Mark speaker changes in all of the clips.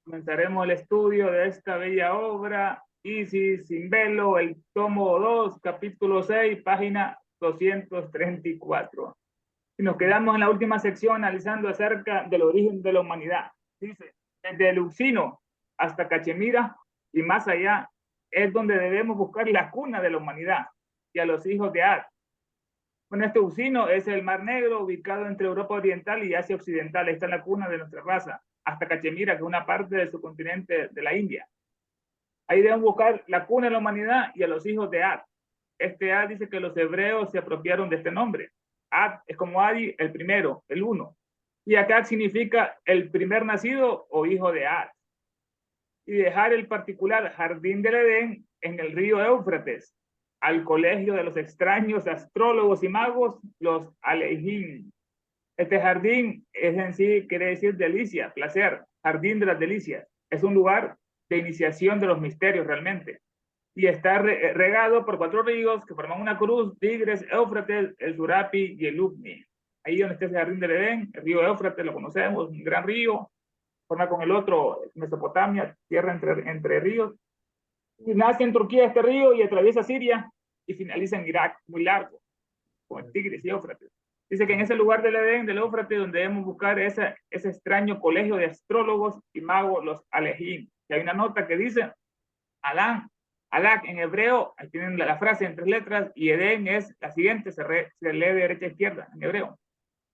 Speaker 1: Comenzaremos el estudio de esta bella obra, Isis sin velo, el tomo 2, capítulo 6, página 234. Y nos quedamos en la última sección analizando acerca del origen de la humanidad. Dice, desde el Euxino hasta Cachemira y más allá es donde debemos buscar la cuna de la humanidad y a los hijos de Ad. Bueno, este Euxino es el Mar Negro, ubicado entre Europa Oriental y Asia Occidental. Esta es la cuna de nuestra raza, hasta Cachemira, que es una parte del subcontinente de la India. Ahí deben buscar la cuna de la humanidad y a los hijos de Ad. Este Ad dice que los hebreos se apropiaron de este nombre. Ad es como Adi, el primero, el uno. Y acá significa el primer nacido o hijo de Ad. Y dejar el particular jardín del Edén en el río Éufrates, al colegio de los extraños astrólogos y magos, los Alejín. Este jardín es en sí, quiere decir delicia, placer, jardín de las delicias. Es un lugar de iniciación de los misterios realmente. Y está regado por 4 ríos que forman una cruz: Tigres, Éufrates, el Surapi y el Ubni. Ahí donde está ese jardín del Edén, el río Éufrates, lo conocemos, un gran río, forma con el otro Mesopotamia, tierra entre ríos. Y nace en Turquía este río y atraviesa Siria y finaliza en Irak, muy largo, con el Tigris y Éufrates. Dice que en ese lugar del Edén, del Éufrates, donde debemos buscar ese extraño colegio de astrólogos y magos, los Alejín. Y hay una nota que dice, Adán, Alak en hebreo, ahí tienen la frase en 3 letras, y Edén es la siguiente, se lee de derecha a izquierda en hebreo.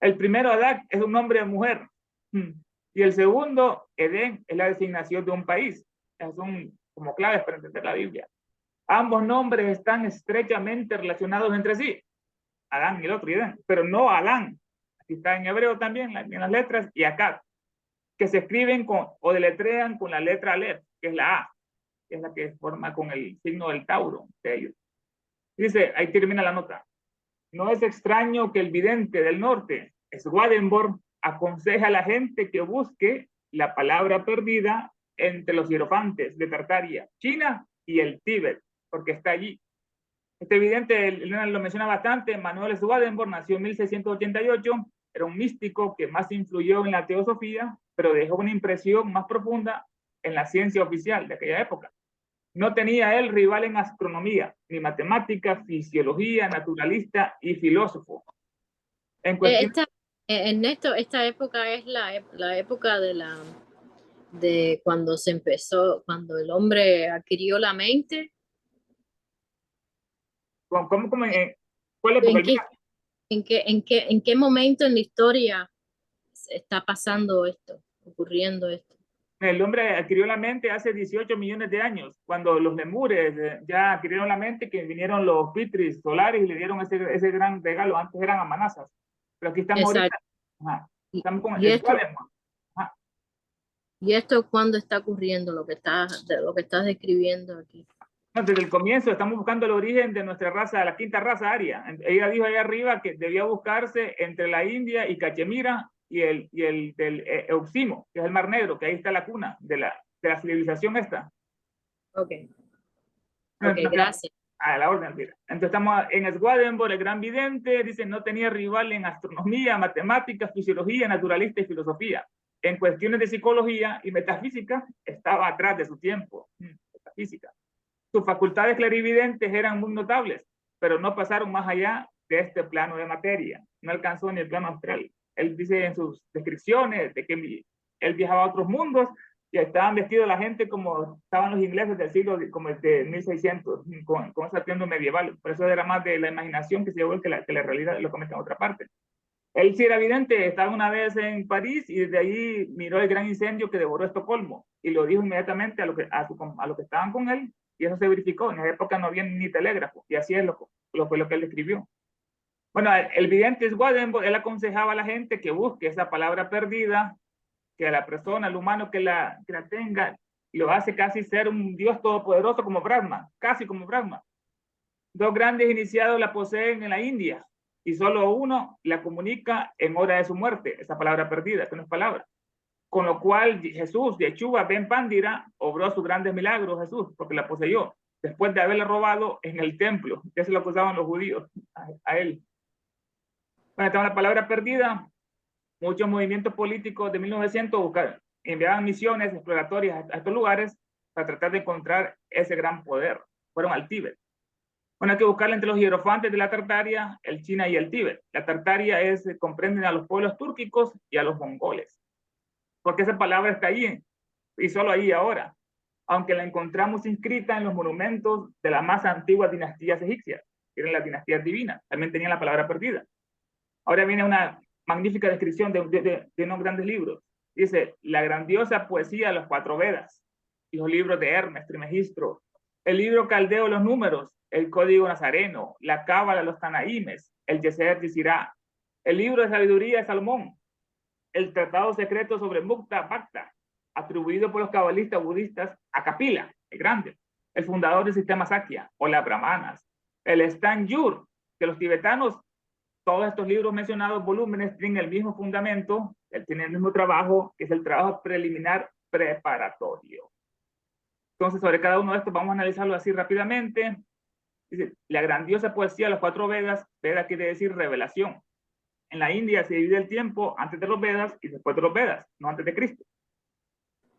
Speaker 1: El primero, Adán, es un nombre de mujer. Y el segundo, Edén, es la designación de un país. Esas son como claves para entender la Biblia. Ambos nombres están estrechamente relacionados entre sí. Adán y el otro, Edén, pero no Adán. Aquí está en hebreo también, en las letras, y acá, que se escriben con, o deletrean con la letra Aleph, que es la A, que es la que forma con el signo del Tauro de ellos. Dice, ahí termina la nota. No es extraño que el vidente del norte, Swedenborg, aconseja a la gente que busque la palabra perdida entre los hierofantes de Tartaria, China y el Tíbet, porque está allí. Este vidente lo menciona bastante. Manuel Swedenborg nació en 1688, era un místico que más influyó en la teosofía, pero dejó una impresión más profunda en la ciencia oficial de aquella época. No tenía él rival en astronomía, ni matemática, fisiología, naturalista y filósofo. En cuestión,
Speaker 2: Esta, Ernesto, esta época es la época de cuando se empezó, cuando el hombre adquirió la mente.
Speaker 1: ¿cuál época?
Speaker 2: ¿En qué, en qué momento en la historia está pasando esto, ocurriendo esto?
Speaker 1: El hombre adquirió la mente hace 18 millones de años, cuando los lemures ya adquirieron la mente, que vinieron los pitris solares y le dieron ese gran regalo. Antes eran amenazas, pero aquí estamos ahorita.
Speaker 2: Exacto.
Speaker 1: Ajá,
Speaker 2: Y,
Speaker 1: estamos con
Speaker 2: y
Speaker 1: el
Speaker 2: esto,
Speaker 1: Swedenborg. Ajá.
Speaker 2: y esto cuando está ocurriendo de lo que estás describiendo aquí.
Speaker 1: No, desde el comienzo estamos buscando el origen de nuestra raza, la quinta raza aria. Ella dijo ahí arriba que debía buscarse entre la India y Cachemira y el del Euxino, que es el Mar Negro, que ahí está la cuna de la civilización esta.
Speaker 2: Ok,
Speaker 1: No,
Speaker 2: ok, gracias.
Speaker 1: a la orden, mira. Entonces estamos en Swedenborg, el gran vidente, dice, no tenía rival en astronomía, matemáticas, fisiología, naturalista y filosofía. En cuestiones de psicología y metafísica, estaba atrás de su tiempo. Metafísica. Sus facultades clarividentes eran muy notables, pero no pasaron más allá de este plano de materia. No alcanzó ni el plano astral. Él dice en sus descripciones de que él viajaba a otros mundos y estaban vestidos la gente como estaban los ingleses del siglo como de 1600, con ese atuendo medieval. Por eso era más de la imaginación que se llevó que la realidad, lo comenta en otra parte. Él sí era evidente, estaba una vez en París y desde allí miró el gran incendio que devoró Estocolmo y lo dijo inmediatamente a los que estaban con él, y eso se verificó. En esa época no había ni telégrafo y así es lo que él escribió. Bueno, el vidente Swedenborg, él aconsejaba a la gente que busque esa palabra perdida, que a la persona, al humano que la tenga, lo hace casi ser un Dios todopoderoso como Brahma, casi como Brahma. 2 grandes iniciados la poseen en la India y solo uno la comunica en hora de su muerte, esa palabra perdida, que no es palabra. Con lo cual Jesús, Yeshua Ben Pandira, obró sus grandes milagros, Jesús, porque la poseyó, después de haberla robado en el templo, que se lo acusaban los judíos a él. Bueno, estaba la palabra perdida. Muchos movimientos políticos de 1900 enviaban misiones exploratorias a estos lugares para tratar de encontrar ese gran poder. Fueron al Tíbet. Bueno, hay que buscarla entre los hierofantes de la Tartaria, el China y el Tíbet. La Tartaria comprenden a los pueblos túrquicos y a los mongoles. Porque esa palabra está ahí, y solo ahí ahora, aunque la encontramos inscrita en los monumentos de las más antiguas dinastías egipcias, que eran las dinastías divinas, también tenían la palabra perdida. Ahora viene una magnífica descripción de unos grandes libros. Dice, la grandiosa poesía de los 4 Vedas, y los libros de Hermes, Trimegistro, el libro caldeo de los números, el código nazareno, la cábala de los tanaímes, el Yeser de Sirá, el libro de sabiduría de Salomón, el tratado secreto sobre Mukta Bhakta, atribuido por los cabalistas budistas a Kapila, el grande, el fundador del sistema Sakya, o las brahmanas, el Stan Yur, que los tibetanos, todos estos libros mencionados, volúmenes, tienen el mismo fundamento, tienen el mismo trabajo, que es el trabajo preliminar preparatorio. Entonces, sobre cada uno de estos vamos a analizarlo así rápidamente. Dice, la grandiosa poesía de los 4 Vedas, Veda quiere decir revelación. En la India se divide el tiempo antes de los Vedas y después de los Vedas, no antes de Cristo.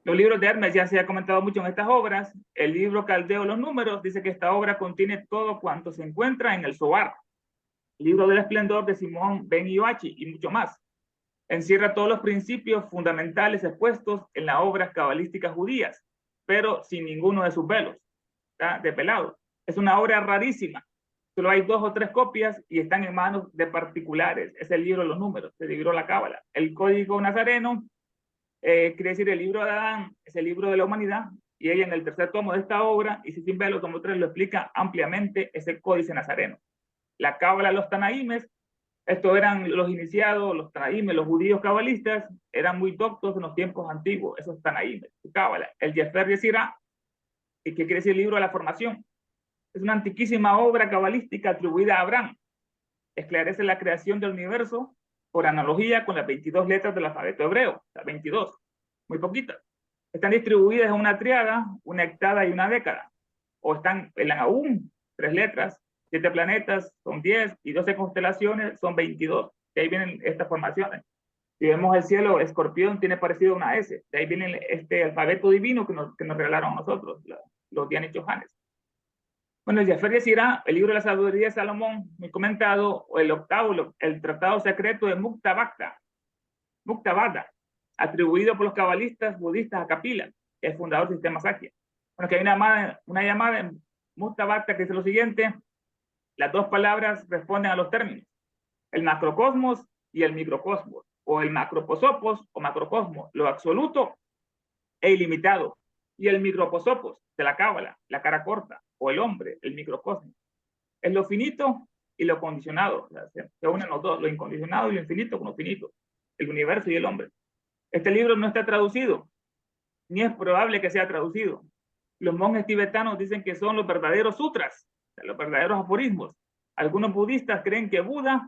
Speaker 1: Los libros de Hermes ya se ha comentado mucho en estas obras. El libro caldeo de los números dice que esta obra contiene todo cuanto se encuentra en el Zohar. El libro del esplendor de Simón Ben Yoachi y mucho más. Encierra todos los principios fundamentales expuestos en las obras cabalísticas judías, pero sin ninguno de sus velos, ¿está? Desvelado. Es una obra rarísima. Solo hay 2 o 3 copias y están en manos de particulares. Es el libro de los números, el libro de la cábala. El código nazareno, quiere decir el libro de Adán, es el libro de la humanidad, y ella en el 3er tomo de esta obra, y si sin verlo, tomo 3, lo explica ampliamente, ese códice nazareno. La cábala de los tanaímes, estos eran los iniciados, los tanaímes, los judíos cabalistas, eran muy doctos en los tiempos antiguos, esos tanaímes, su cábala. El Yefer de Sirá, que quiere decir el libro de la formación, es una antiquísima obra cabalística atribuida a Abraham. Esclarece la creación del universo por analogía con las 22 letras del alfabeto hebreo, las 22, muy poquitas. Están distribuidas en una triada, una hectada y una década, o están en aún 3 letras, 7 planetas son 10 y 12 constelaciones son 22. De ahí vienen estas formaciones. Si vemos el cielo, Escorpión tiene parecido a una S. De ahí viene este alfabeto divino que nos regalaron a nosotros, los Diane Johannes. Bueno, el Yefer de Sirá, el libro de la sabiduría de Salomón, muy comentado, o el octavo, el tratado secreto de Mukta Bhakta, atribuido por los cabalistas budistas a Kapila, que es fundador del sistema Sakya. Bueno, que hay una llamada en Mukta Bhakta que dice lo siguiente: las 2 palabras responden a los términos, el macrocosmos y el microcosmos, o el macroposopos o macrocosmos, lo absoluto e ilimitado, y el microposopos de la cábala, la cara corta, o el hombre, el microcosmos. Es lo finito y lo condicionado. O sea, se unen los dos, lo incondicionado y lo infinito con lo finito, el universo y el hombre. Este libro no está traducido, ni es probable que sea traducido. Los monjes tibetanos dicen que son los verdaderos sutras, los verdaderos aforismos. Algunos budistas creen que Buda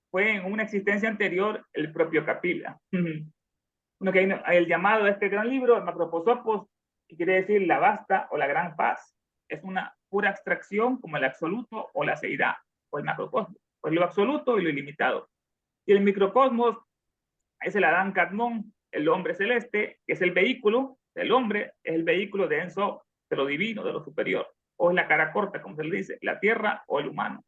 Speaker 1: fue en una existencia anterior el propio Kapila. Bueno, que hay el llamado de este gran libro, el Macroposopos, que quiere decir la vasta o la gran paz. Es una pura abstracción como el absoluto o la seidad, o el macrocosmos, pues lo absoluto y lo ilimitado. Y el microcosmos es el Adán Kadmon, el hombre celeste, que es el vehículo del hombre, es el vehículo de Enso, de lo divino, de lo superior, o es la cara corta, como se le dice, la tierra o el humano.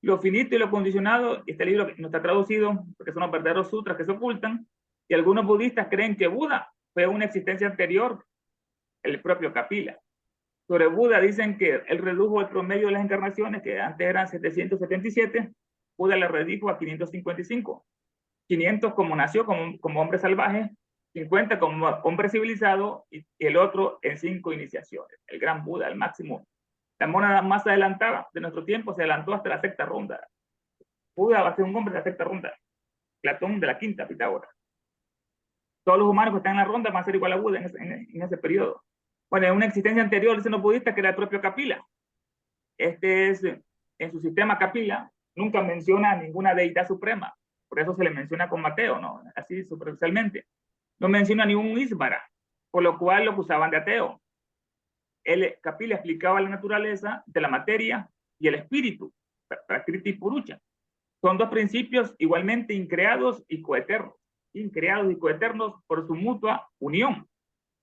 Speaker 1: Lo finito y lo condicionado, este libro no está traducido porque son los verdaderos sutras que se ocultan, y algunos budistas creen que Buda fue una existencia anterior, el propio Kapila. Sobre Buda dicen que él redujo el promedio de las encarnaciones, que antes eran 777, Buda le redujo a 555. 500 como nació como hombre salvaje, 50 como hombre civilizado y el otro en 5 iniciaciones. El gran Buda, el máximo. La mona más adelantada de nuestro tiempo se adelantó hasta la 6ª ronda. Buda va a ser un hombre de la 6ª ronda. Platón de la 5ª, Pitágoras. Todos los humanos que están en la ronda van a ser igual a Buda en ese periodo. Bueno, en una existencia anterior dicen los budistas que era el propio Kapila. Este es, en su sistema Kapila, nunca menciona a ninguna deidad suprema. Por eso se le menciona con Mateo, ¿no? Así superficialmente. No menciona a ningún Isvara, por lo cual lo acusaban de ateo. Kapila explicaba la naturaleza de la materia y el espíritu, Prakriti y Purusha. Son 2 principios igualmente increados y coeternos. increados y coeternos por su mutua unión.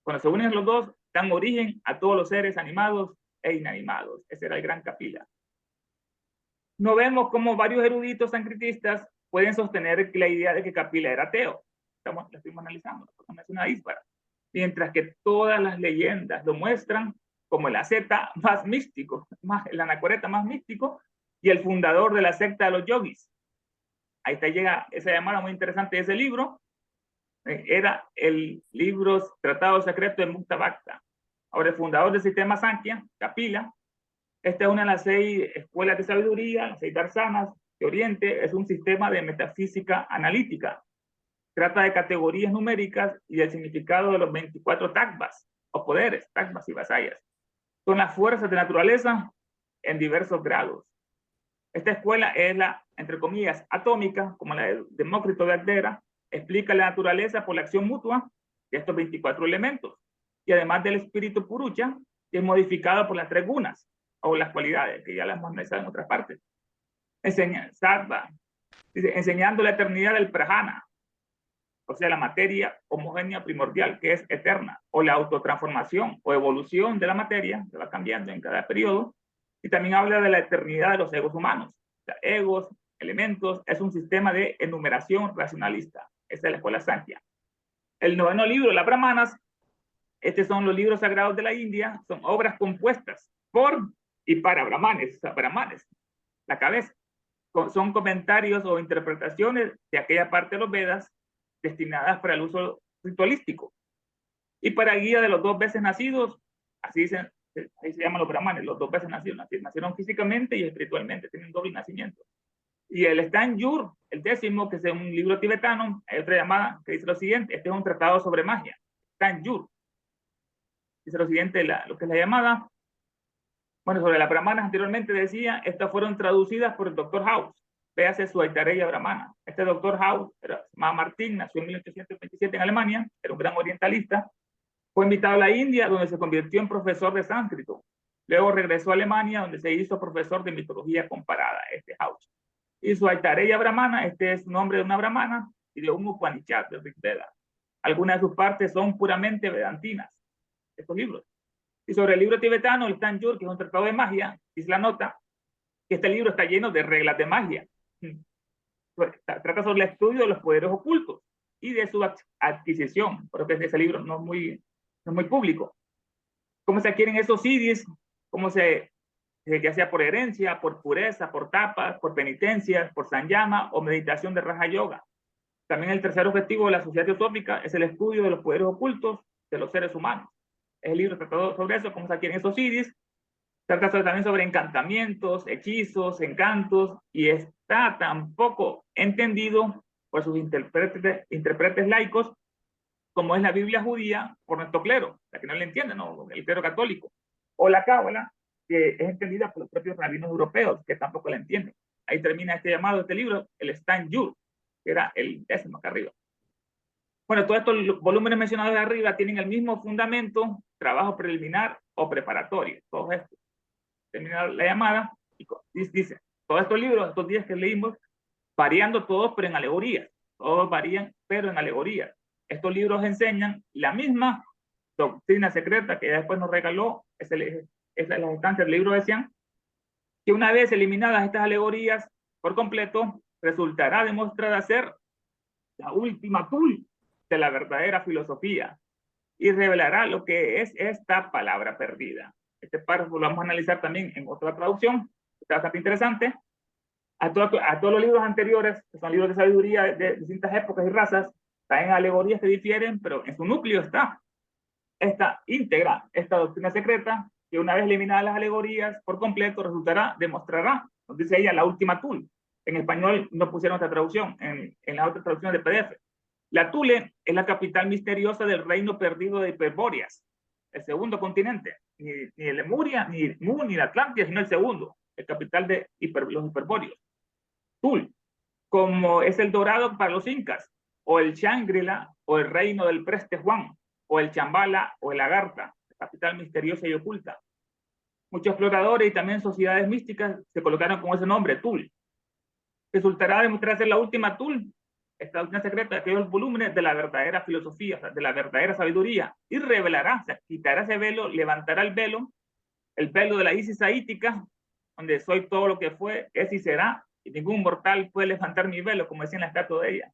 Speaker 1: Cuando se unen los dos, dan origen a todos los seres animados e inanimados. Ese era el gran Capila. No vemos cómo varios eruditos sancritistas pueden sostener la idea de que Capila era ateo. La estuvimos analizando, es una dispara. Mientras que todas las leyendas lo muestran como el asceta más místico, el anacoreta más místico y el fundador de la secta de los yogis. Ahí está, llega esa llamada muy interesante de ese libro. Era el libro Tratado Secreto de Mukta Bhakta. Ahora, el fundador del sistema Sankhya, Kapila, esta es una de las 6 escuelas de sabiduría, las 6 darsanas de Oriente, es un sistema de metafísica analítica. Trata de categorías numéricas y del significado de los 24 tattvas, o poderes, tattvas y vasallas. Son las fuerzas de naturaleza en diversos grados. Esta escuela es la, entre comillas, atómica, como la de Demócrito de Agdera, explica la naturaleza por la acción mutua de estos 24 elementos. Y además del espíritu purucha, que es modificado por las 3 gunas, o las cualidades, que ya las hemos analizado en otras partes. Sattva, enseñando la eternidad del prajana, o sea, la materia homogénea primordial, que es eterna, o la autotransformación o evolución de la materia, que va cambiando en cada periodo, y también habla de la eternidad de los egos humanos. O sea, egos, elementos, es un sistema de enumeración racionalista. Esa es la escuela Sankhya. El 9º libro, las Brahmanas, estos son los libros sagrados de la India, son obras compuestas por y para brahmanes, o sea, brahmanes, la cabeza. Son comentarios o interpretaciones de aquella parte de los Vedas destinadas para el uso ritualístico y para guía de los 2 veces nacidos, así dicen, ahí se llaman los brahmanes, los 2 veces nacidos, nacieron físicamente y espiritualmente, tienen doble nacimiento. Y el Stan Yur, el 10º, que es un libro tibetano, hay otra llamada que dice lo siguiente, este es un tratado sobre magia, Stan Yur. Dice lo siguiente, lo que es la llamada. Bueno, sobre las brahmanas anteriormente decía, estas fueron traducidas por el Dr. House. Véase su Aitareya Brahmana. Este Dr. House, se llama Martín, nació en 1827 en Alemania, era un gran orientalista. Fue invitado a la India, donde se convirtió en profesor de sánscrito. Luego regresó a Alemania, donde se hizo profesor de mitología comparada, este House. Y su Aitareya Brahmana, este es nombre de una brahmana y de un Upanishad, del Rig Veda. Algunas de sus partes son puramente vedantinas, estos libros. Y sobre el libro tibetano, el Stan Yur, que es un tratado de magia, dice la nota, que este libro está lleno de reglas de magia. Trata sobre el estudio de los poderes ocultos y de su adquisición, porque ese libro no es muy público. Cómo se adquieren esos siddhis, cómo ya sea por herencia, por pureza, por tapas, por penitencias, por sanyama o meditación de Raja Yoga. También el tercer objetivo de la sociedad teosófica es el estudio de los poderes ocultos de los seres humanos. El libro trata sobre eso, cómo se adquieren esos siddhis. Trata también sobre encantamientos, hechizos, encantos, y está tan poco entendido por sus intérpretes laicos como es la Biblia judía por nuestro clero, la que no le entienden, ¿no? El clero católico, o la Cábala, que es entendida por los propios rabinos europeos, que tampoco la entienden. Ahí termina este llamado, este libro, el Stan Yur, que era el 10º acá arriba. Bueno, todos estos volúmenes mencionados de arriba tienen el mismo fundamento, trabajo preliminar o preparatorio, todos estos. Termina la llamada y dice, todos estos libros, estos 10 que leímos, variando todos, pero en alegorías. Todos varían, pero en alegorías. Estos libros enseñan la misma doctrina secreta que después nos regaló, es las instancias del libro decían, que una vez eliminadas estas alegorías por completo, resultará demostrada ser la última tool de la verdadera filosofía y revelará lo que es esta palabra perdida. Este párrafo lo vamos a analizar también en otra traducción, está bastante interesante. A todos los libros anteriores, que son libros de sabiduría de distintas épocas y razas, traen alegorías que difieren, pero en su núcleo está esta íntegra, esta doctrina secreta, que una vez eliminadas las alegorías por completo, demostrará, nos dice ella, la última Tul. En español no pusieron esta traducción, en la otra traducción de PDF. La Tule es la capital misteriosa del reino perdido de Hiperbóreas, el segundo continente. Ni el Lemuria, ni Mu, ni la Atlántida, sino el segundo, el capital de los hiperbóreos. Tul, como es el Dorado para los incas, o el Shangri-La, o el reino del Preste Juan, o el Chambala, o el Agartha, capital misteriosa y oculta. Muchos exploradores y también sociedades místicas se colocaron con ese nombre, Tul. Resultará demostrar ser la última Tul, esta doctrina secreta, aquellos volúmenes de la verdadera filosofía, o sea, de la verdadera sabiduría, y revelará, o sea, quitará ese velo, levantará el velo de la Isis saítica, donde soy todo lo que fue, es y será, y ningún mortal puede levantar mi velo, como decía en la estatua de ella.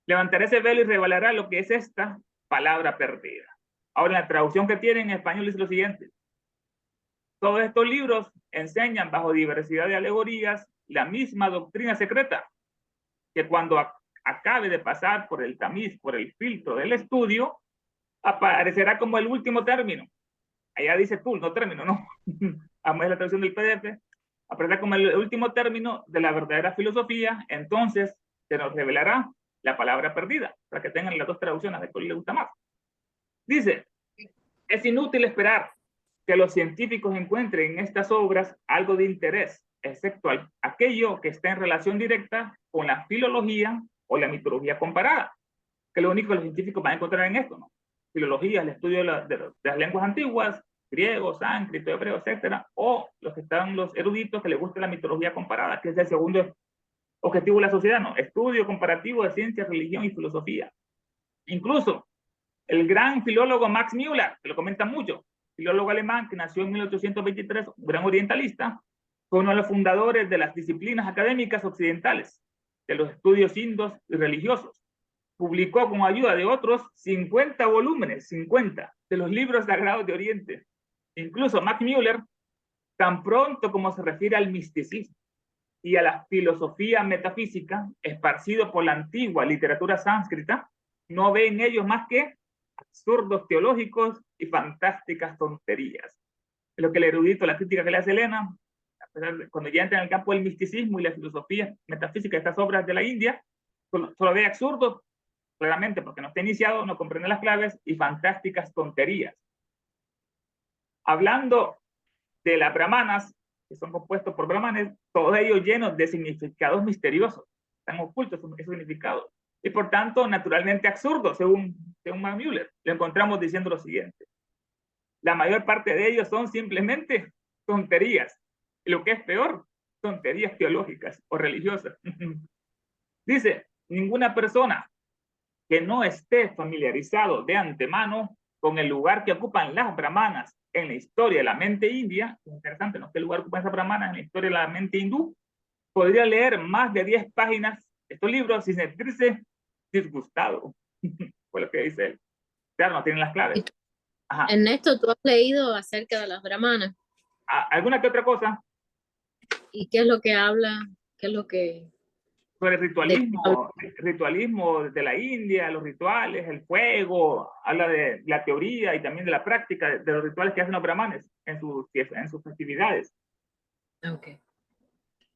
Speaker 1: Levantará ese velo y revelará lo que es esta palabra perdida. Ahora, en la traducción que tiene en español dice lo siguiente: todos estos libros enseñan bajo diversidad de alegorías la misma doctrina secreta, que cuando acabe de pasar por el tamiz, por el filtro del estudio, aparecerá como el último término. Allá dice tú, no término, no. A la traducción del PDF, aparecerá como el último término de la verdadera filosofía. Entonces se nos revelará la palabra perdida, para que tengan las dos traducciones de cuál le gusta más. Dice, es inútil esperar que los científicos encuentren en estas obras algo de interés, excepto aquello que está en relación directa con la filología o la mitología comparada, que es lo único que los científicos van a encontrar en esto, ¿no? Filología, el estudio de las lenguas antiguas, griego, sánscrito, hebreo, etcétera, o los que están los eruditos que les gusta la mitología comparada, que es el segundo objetivo de la sociedad, ¿no? Estudio comparativo de ciencia, religión y filosofía. Incluso el gran filólogo Max Müller, que lo comenta mucho, filólogo alemán que nació en 1823, un gran orientalista, fue uno de los fundadores de las disciplinas académicas occidentales, de los estudios indos y religiosos. Publicó con ayuda de otros 50 volúmenes, 50, de los libros sagrados de Oriente. Incluso Max Müller, tan pronto como se refiere al misticismo y a la filosofía metafísica, esparcido por la antigua literatura sánscrita, no ve en ellos más que absurdos teológicos y fantásticas tonterías. Es lo que el erudito, la crítica que le hace Elena, cuando ya entra en el campo del misticismo y la filosofía metafísica de estas obras de la India, solo ve absurdos, claramente, porque no está iniciado, no comprende las claves, y fantásticas tonterías. Hablando de las brahmanas, que son compuestos por brahmanes, todos ellos llenos de significados misteriosos, están ocultos esos significados, y por tanto, naturalmente absurdos, según Max Müller. Le encontramos diciendo lo siguiente: la mayor parte de ellos son simplemente tonterías, y lo que es peor, tonterías teológicas o religiosas. Dice, ninguna persona que no esté familiarizado de antemano con el lugar que ocupan las brahmanas en la historia de la mente india, es interesante, ¿no? ¿Qué lugar ocupan esas brahmanas en la historia de la mente hindú? Podría leer más de 10 páginas de estos libros sin sentirse disgustado. Fue lo que dice él. Claro, no tienen las claves.
Speaker 2: Ajá. Ernesto, ¿tú has leído acerca de las brahmanas?
Speaker 1: ¿Alguna que otra cosa?
Speaker 2: ¿Y qué es lo que habla? ¿Qué es lo que...?
Speaker 1: Sobre el ritualismo de la India, los rituales, el fuego, habla de la teoría y también de la práctica de los rituales que hacen los brahmanes en sus festividades.
Speaker 2: Okay.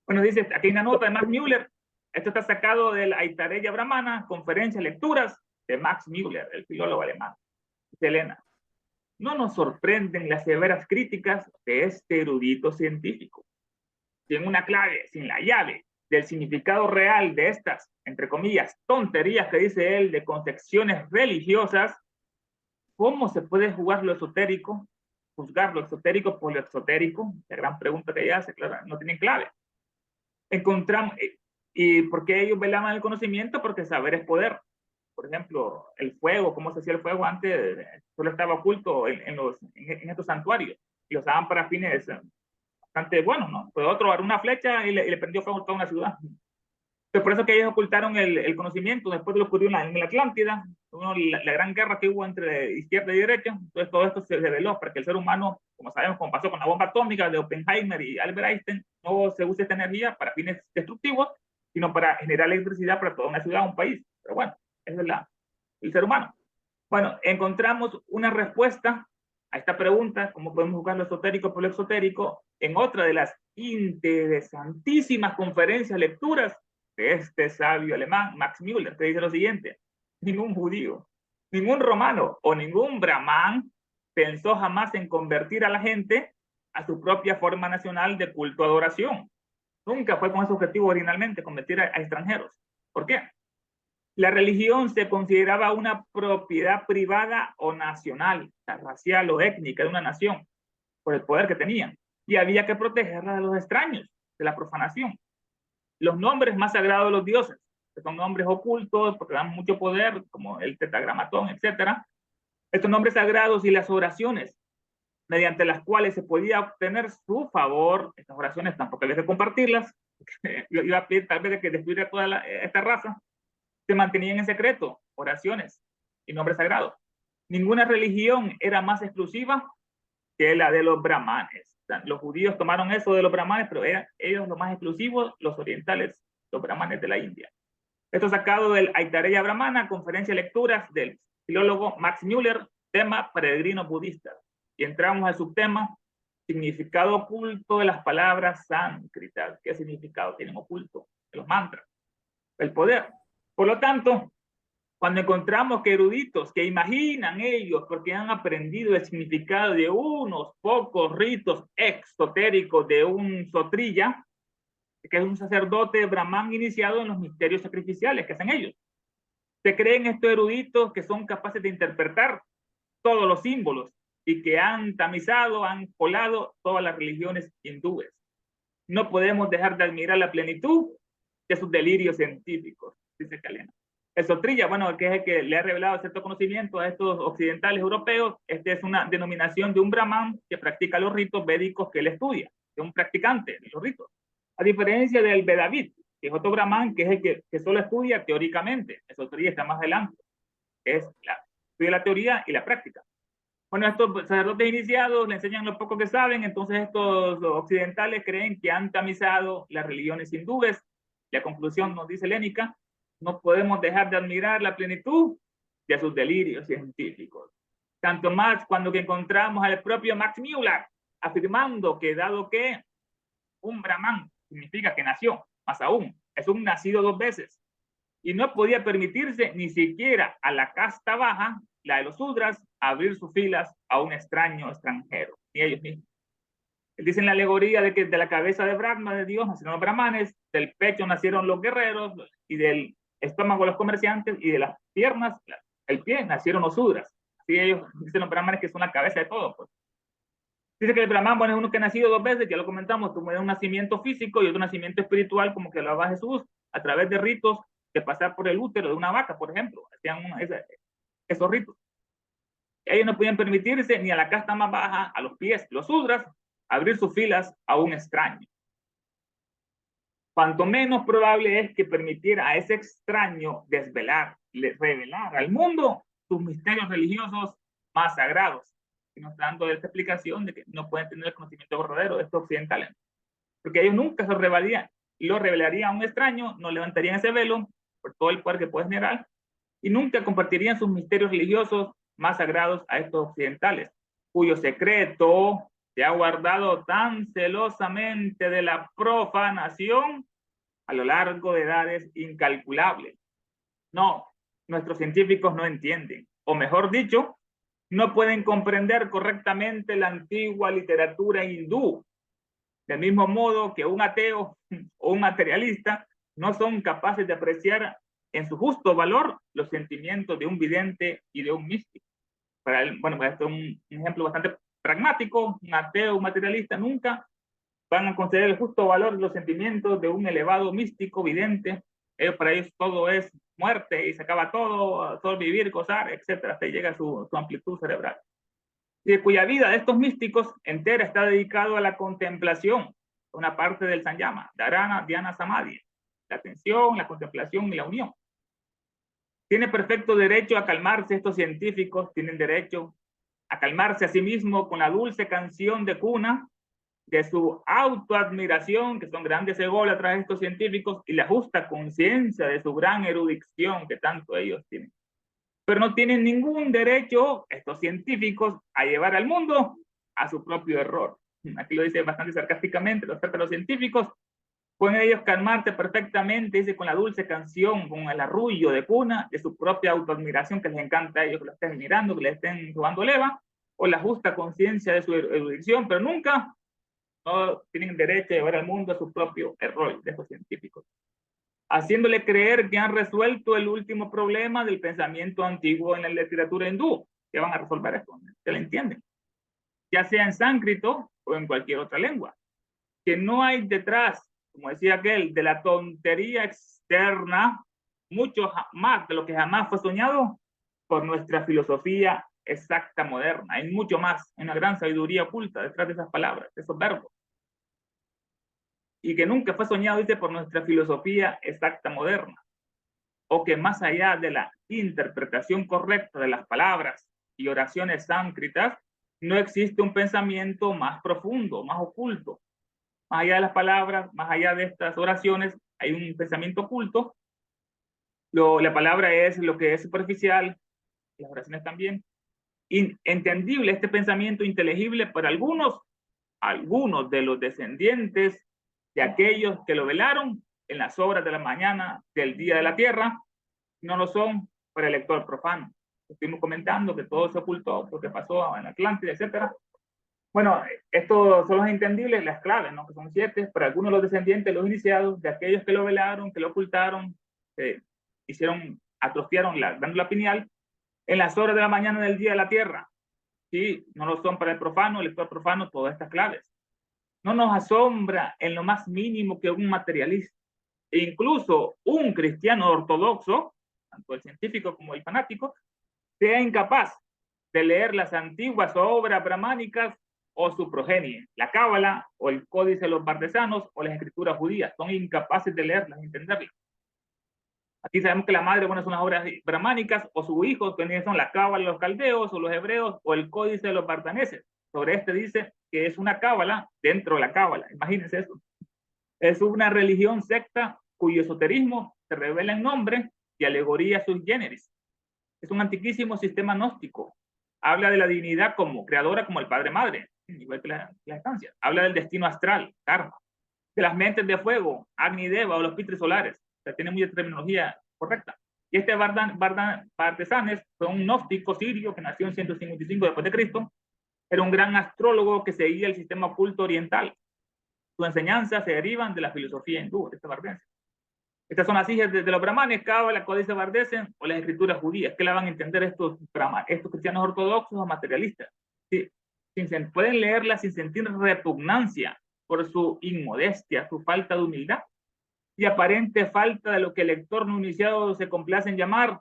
Speaker 1: Bueno, dice, aquí hay una nota de Max Müller. Esto está sacado de la Aitareya Brahmana, conferencias, lecturas de Max Müller, el filólogo alemán. Dice Elena, no nos sorprenden las severas críticas de este erudito científico. Sin una clave, sin la llave del significado real de estas, entre comillas, tonterías que dice él, de concepciones religiosas, ¿cómo se puede juzgar lo esotérico por lo exotérico? La gran pregunta que ella hace, claro, no tienen clave. Encontramos, ¿y por qué ellos velaban el conocimiento? Porque saber es poder. Por ejemplo, el fuego, cómo se hacía el fuego antes, solo estaba oculto en estos santuarios, y lo usaban para fines bastante buenos, ¿no? Pues otro agarró una flecha y le prendió fuego a toda una ciudad. Entonces, por eso que ellos ocultaron el conocimiento después de lo que ocurrió en la Atlántida, la gran guerra que hubo entre izquierda y derecha. Entonces, todo esto se reveló para que el ser humano, como sabemos, como pasó con la bomba atómica de Oppenheimer y Albert Einstein, no se use esta energía para fines destructivos, sino para generar electricidad para toda una ciudad, un país. Pero bueno, ese es el ser humano. Bueno, encontramos una respuesta a esta pregunta, ¿cómo podemos juzgar lo esotérico por lo exotérico?, en otra de las interesantísimas conferencias, lecturas de este sabio alemán, Max Müller, que dice lo siguiente: ningún judío, ningún romano o ningún brahman pensó jamás en convertir a la gente a su propia forma nacional de culto adoración. Nunca fue con ese objetivo originalmente, convertir a extranjeros. ¿Por qué? La religión se consideraba una propiedad privada o nacional, racial o étnica de una nación, por el poder que tenían, y había que protegerla de los extraños, de la profanación. Los nombres más sagrados de los dioses, que son nombres ocultos porque dan mucho poder, como el tetragramatón, etcétera. Estos nombres sagrados y las oraciones mediante las cuales se podía obtener su favor, estas oraciones tampoco había que compartirlas, yo iba a pedir tal vez de que destruyera toda esta raza, se mantenían en secreto, oraciones y nombres sagrados. Ninguna religión era más exclusiva que la de los brahmanes. O sea, los judíos tomaron eso de los brahmanes, pero eran ellos los más exclusivos, los orientales, los brahmanes de la India. Esto sacado del Aitareya Brahmana, conferencia de lecturas del filólogo Max Müller, tema peregrinos budistas. Y entramos al subtema, significado oculto de las palabras sánscritas. ¿Qué significado tienen oculto? De los mantras. El poder. Por lo tanto, cuando encontramos que eruditos que imaginan ellos, porque han aprendido el significado de unos pocos ritos exotéricos de un sotrilla, que es un sacerdote brahman iniciado en los misterios sacrificiales que hacen ellos, se creen estos eruditos que son capaces de interpretar todos los símbolos y que han tamizado, han colado todas las religiones hindúes. No podemos dejar de admirar la plenitud de sus delirios científicos, dice Kalena. El sotrilla, bueno, que es el que le ha revelado cierto conocimiento a estos occidentales europeos, esta es una denominación de un brahman que practica los ritos védicos que él estudia, de un practicante de los ritos. A diferencia del Vedavid, que es otro brahman que es el que solo estudia teóricamente. El sotrilla está más adelante, es estudia la teoría y la práctica. Bueno, estos sacerdotes iniciados le enseñan lo poco que saben, entonces estos occidentales creen que han tamizado las religiones hindúes. La conclusión nos dice Lénica, no podemos dejar de admirar la plenitud de sus delirios científicos. Tanto más cuando que encontramos al propio Max Müller afirmando que dado que un brahman significa que nació, más aún, es un nacido dos veces, y no podía permitirse ni siquiera a la casta baja, la de los sudras, abrir sus filas a un extraño extranjero, ni ellos mismos. Dicen la alegoría de que de la cabeza de Brahma, de Dios, nacieron los brahmanes, del pecho nacieron los guerreros, y del estómago los comerciantes, y de las piernas, el pie, nacieron los sudras. Así ellos dicen los brahmanes que son la cabeza de todo. Pues. Dice que el brahman, bueno, es uno que ha nacido dos veces, ya lo comentamos, como de un nacimiento físico y otro nacimiento espiritual, como que lo hablaba Jesús, a través de ritos de pasar por el útero de una vaca, por ejemplo. Hacían esos ritos. Ellos no podían permitirse ni a la casta más baja, a los pies, los sudras, abrir sus filas a un extraño. Cuanto menos probable es que permitiera a ese extraño revelar al mundo sus misterios religiosos más sagrados. Y nos está dando esta explicación de que no pueden tener el conocimiento verdadero de estos occidentales. Porque ellos nunca se revelarían, lo revelarían a un extraño, no levantarían ese velo por todo el poder que puede generar y nunca compartirían sus misterios religiosos más sagrados a estos occidentales, cuyo secreto se ha guardado tan celosamente de la profanación a lo largo de edades incalculables. No, nuestros científicos no entienden, o mejor dicho, no pueden comprender correctamente la antigua literatura hindú, del mismo modo que un ateo o un materialista no son capaces de apreciar en su justo valor los sentimientos de un vidente y de un místico. Para él, bueno, esto es un ejemplo bastante pragmático, un ateo, un materialista nunca van a considerar el justo valor de los sentimientos de un elevado místico vidente. Para ellos todo es muerte y se acaba todo vivir, gozar, etcétera, hasta llega su amplitud cerebral. Y cuya vida de estos místicos entera está dedicado a la contemplación, una parte del Sanyama, Dharana, Dhyana, Samadhi, la atención, la contemplación y la unión. Tiene perfecto derecho a calmarse estos científicos, tienen derecho a calmarse a sí mismos con la dulce canción de cuna de su autoadmiración, que son grandes ególatras estos científicos, y la justa conciencia de su gran erudición que tanto ellos tienen. Pero no tienen ningún derecho estos científicos a llevar al mundo a su propio error. Aquí lo dice bastante sarcásticamente, lo trata los científicos. Pueden ellos calmarse perfectamente, dice, con la dulce canción, con el arrullo de cuna de su propia autoadmiración, que les encanta a ellos que lo estén mirando, que le estén robando leva, o la justa conciencia de su erudición, pero nunca no tienen derecho a llevar al mundo a su propio error de estos científicos, haciéndole creer que han resuelto el último problema del pensamiento antiguo en la literatura hindú. Que van a resolver esto, que lo entienden, ya sea en sánscrito o en cualquier otra lengua, que no hay detrás, como decía aquel, de la tontería externa mucho más de lo que jamás fue soñado por nuestra filosofía exacta moderna. Hay mucho más, una gran sabiduría oculta detrás de esas palabras, de esos verbos. Y que nunca fue soñado, dice, por nuestra filosofía exacta moderna. O que más allá de la interpretación correcta de las palabras y oraciones sánscritas, no existe un pensamiento más profundo, más oculto. Más allá de las palabras, más allá de estas oraciones, hay un pensamiento oculto. La palabra es lo que es superficial, las oraciones también. Entendible este pensamiento, inteligible para algunos de los descendientes de aquellos que lo velaron en las obras de la mañana del día de la tierra, no lo son para el lector profano. Estuvimos comentando que todo se ocultó, lo que pasó en Atlántida, etcétera. Bueno, estos son los entendibles, las claves, ¿no? Que son 7, para algunos los descendientes, los iniciados, de aquellos que lo velaron, que lo ocultaron, atrofiaron la glándula pineal en las horas de la mañana del día de la tierra. Sí, no lo son para el profano, el lector profano, todas estas claves. No nos asombra en lo más mínimo que un materialista, e incluso un cristiano ortodoxo, tanto el científico como el fanático, sea incapaz de leer las antiguas obras brahmánicas o su progenie, la Cábala o el Códice de los Bardesanos o las escrituras judías. Son incapaces de leerlas y entenderlas. Aquí sabemos que la madre, bueno, son las obras brahmánicas o sus hijos, que son la Cábala de los caldeos o los hebreos o el Códice de los bardaneses. Sobre este dice que es una Cábala dentro de la Cábala. Imagínense eso. Es una religión secta cuyo esoterismo se revela en nombre y alegoría sui generis. Es un antiquísimo sistema gnóstico. Habla de la divinidad como creadora, como el padre-madre, igual que la estancia. Habla del destino astral, karma, de las mentes de fuego, Agni Deva o los pitres solares. O sea, tiene mucha terminología correcta. Y este Bardesanes fue un gnóstico sirio que nació en 155 después de Cristo. Era un gran astrólogo que seguía el sistema oculto oriental. Sus enseñanzas se derivan de la filosofía hindú, de este Bardense. Estas son las hijas de los brahmanes, Cábala, Códice Bardesen o las escrituras judías. ¿Qué la van a entender estos cristianos ortodoxos o materialistas? Sí, pueden leerlas sin sentir repugnancia por su inmodestia, su falta de humildad y aparente falta de lo que el lector no iniciado se complace en llamar,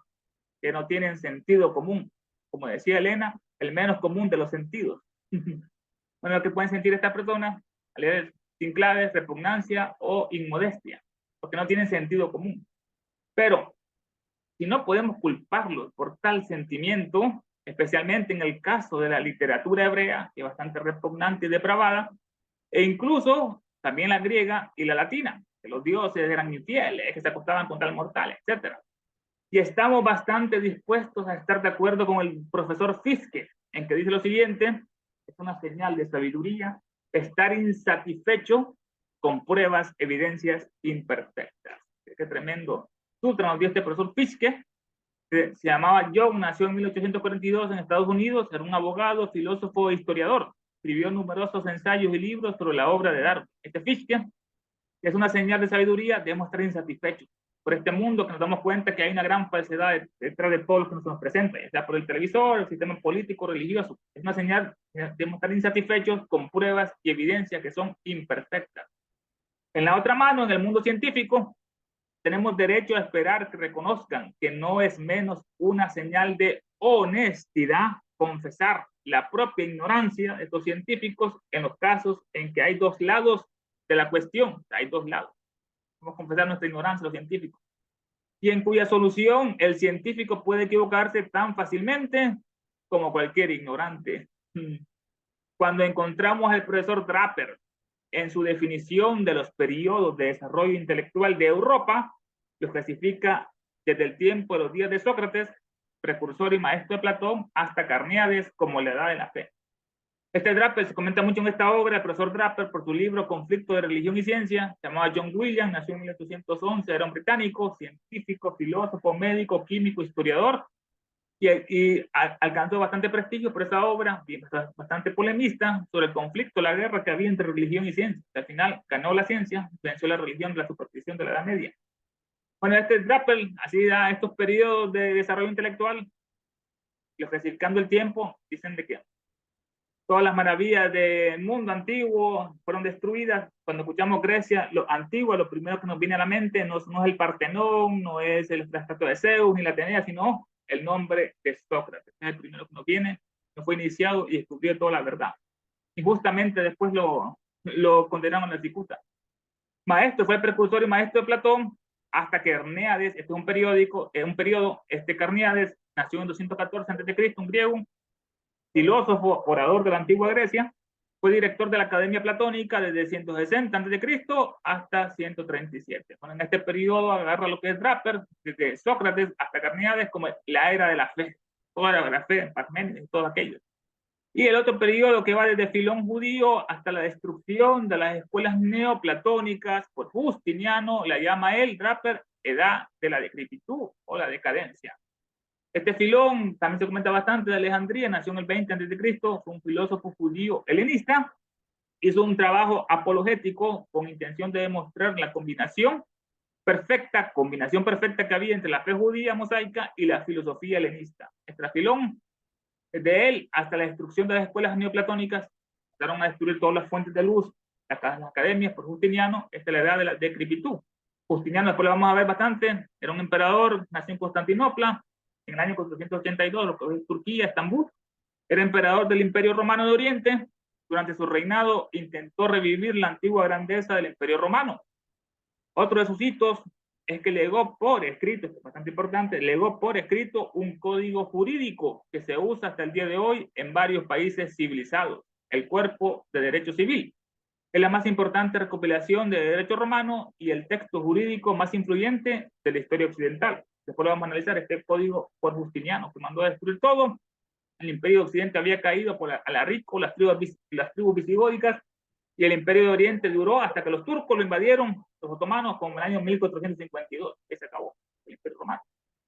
Speaker 1: que no tienen sentido común. Como decía Elena, el menos común de los sentidos. Bueno, lo que pueden sentir estas personas al leer sin claves, repugnancia o inmodestia, porque no tienen sentido común. Pero si no podemos culparlos por tal sentimiento, especialmente en el caso de la literatura hebrea, que es bastante repugnante y depravada, e incluso también la griega y la latina, que los dioses eran infieles, que se acostaban con tal mortales, etc. Y estamos bastante dispuestos a estar de acuerdo con el profesor Fiske, en que dice lo siguiente: es una señal de sabiduría estar insatisfecho con pruebas, evidencias imperfectas. Qué tremendo sutra nos dio este profesor Fiske, que se llamaba Young, nació en 1842 en Estados Unidos, era un abogado, filósofo e historiador. Escribió numerosos ensayos y libros sobre la obra de Darwin. Este Fiske es una señal de sabiduría, debemos estar insatisfechos por este mundo, que nos damos cuenta que hay una gran falsedad detrás de todo lo que nos presenta, ya sea por el televisor, el sistema político, religioso. Es una señal, debemos estar insatisfechos con pruebas y evidencias que son imperfectas. En la otra mano, en el mundo científico, tenemos derecho a esperar que reconozcan que no es menos una señal de honestidad confesar la propia ignorancia de estos científicos en los casos en que hay dos lados de la cuestión. Hay dos lados. Vamos a confesar nuestra ignorancia, los científicos, y en cuya solución el científico puede equivocarse tan fácilmente como cualquier ignorante. Cuando encontramos al profesor Draper en su definición de los periodos de desarrollo intelectual de Europa, los clasifica desde el tiempo de los días de Sócrates, precursor y maestro de Platón, hasta Carneades como la edad de la fe. Este Draper se comenta mucho en esta obra, el profesor Draper, por su libro Conflicto de Religión y Ciencia. Se llamaba John Williams, nació en 1811, era un británico, científico, filósofo, médico, químico, historiador, y alcanzó bastante prestigio por esa obra, bastante polemista, sobre el conflicto, la guerra que había entre religión y ciencia. Al final ganó la ciencia, venció la religión de la superstición de la Edad Media. Bueno, este Draper, así da estos periodos de desarrollo intelectual, y clasificando el tiempo, dicen de que Todas las maravillas del mundo antiguo fueron destruidas. Cuando escuchamos Grecia, lo antiguo, lo primero que nos viene a la mente no es el Partenón, no es el estatua de Zeus ni la Atenea, sino el nombre de Sócrates. Es el primero que nos viene, que fue iniciado y descubrió toda la verdad. Y justamente después lo condenaron a la cicuta. Maestro, fue el precursor y maestro de Platón, hasta que Carneades, este es un periodo, Carneades nació en 214 a.C., un griego, filósofo, orador de la antigua Grecia, fue director de la Academia Platónica desde 160 a.C. hasta 137. Bueno, en este periodo agarra lo que es Draper, desde Sócrates hasta Carneades, como la era de la fe, toda la fe, Parménides, todo aquello. Y el otro periodo que va desde Filón judío hasta la destrucción de las escuelas neoplatónicas por Justiniano, la llama él, Draper, edad de la decrepitud o la decadencia. Este Filón también se comenta bastante de Alejandría, nació en el 20 a.C., fue un filósofo judío helenista, hizo un trabajo apologético con intención de demostrar la combinación perfecta que había entre la fe judía mosaica y la filosofía helenista. Este Filón, desde él hasta la destrucción de las escuelas neoplatónicas, empezaron a destruir todas las fuentes de luz, las academias por Justiniano, esta es la edad de la decrepitud. Justiniano, después lo vamos a ver bastante, era un emperador, nació en Constantinopla, en el año 482, lo que es Turquía, Estambul, era emperador del Imperio Romano de Oriente. Durante su reinado intentó revivir la antigua grandeza del Imperio Romano. Otro de sus hitos es que legó por escrito, esto es bastante importante, legó por escrito un código jurídico que se usa hasta el día de hoy en varios países civilizados, el Cuerpo de Derecho Civil. Es la más importante recopilación de derecho romano y el texto jurídico más influyente de la historia occidental. Después lo vamos a analizar, este código por Justiniano, que mandó a destruir todo. El Imperio de Occidente había caído por Alarico, las tribus visigódicas, y el Imperio de Oriente duró hasta que los turcos lo invadieron, los otomanos, como en el año 1452, que se acabó el Imperio Romano.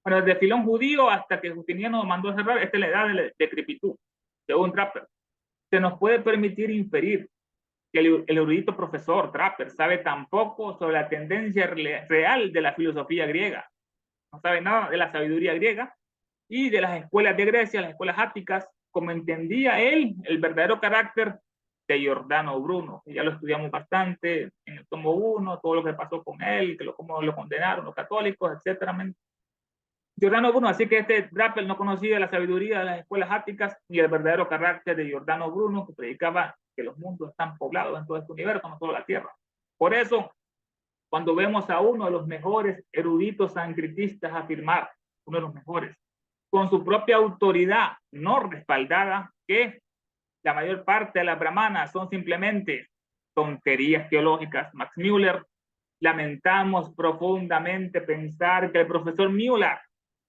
Speaker 1: Bueno, desde Filón judío hasta que Justiniano mandó a cerrar, esta es la edad de decrepitud, según Draper. Se nos puede permitir inferir que el erudito profesor Draper sabe tan poco sobre la tendencia real de la filosofía griega. No sabe nada de la sabiduría griega y de las escuelas de Grecia, las escuelas áticas, como entendía él el verdadero carácter de Giordano Bruno, que ya lo estudiamos bastante en el tomo 1, todo lo que pasó con él, cómo lo condenaron los católicos, etcétera. Giordano Bruno, así que este Draper no conocía la sabiduría de las escuelas áticas ni el verdadero carácter de Giordano Bruno, que predicaba que los mundos están poblados en todo este universo, no solo la Tierra. Por eso, cuando vemos a uno de los mejores eruditos sancritistas afirmar, uno de los mejores, con su propia autoridad no respaldada, que la mayor parte de las brahmanas son simplemente tonterías teológicas. Max Müller, lamentamos profundamente pensar que el profesor Müller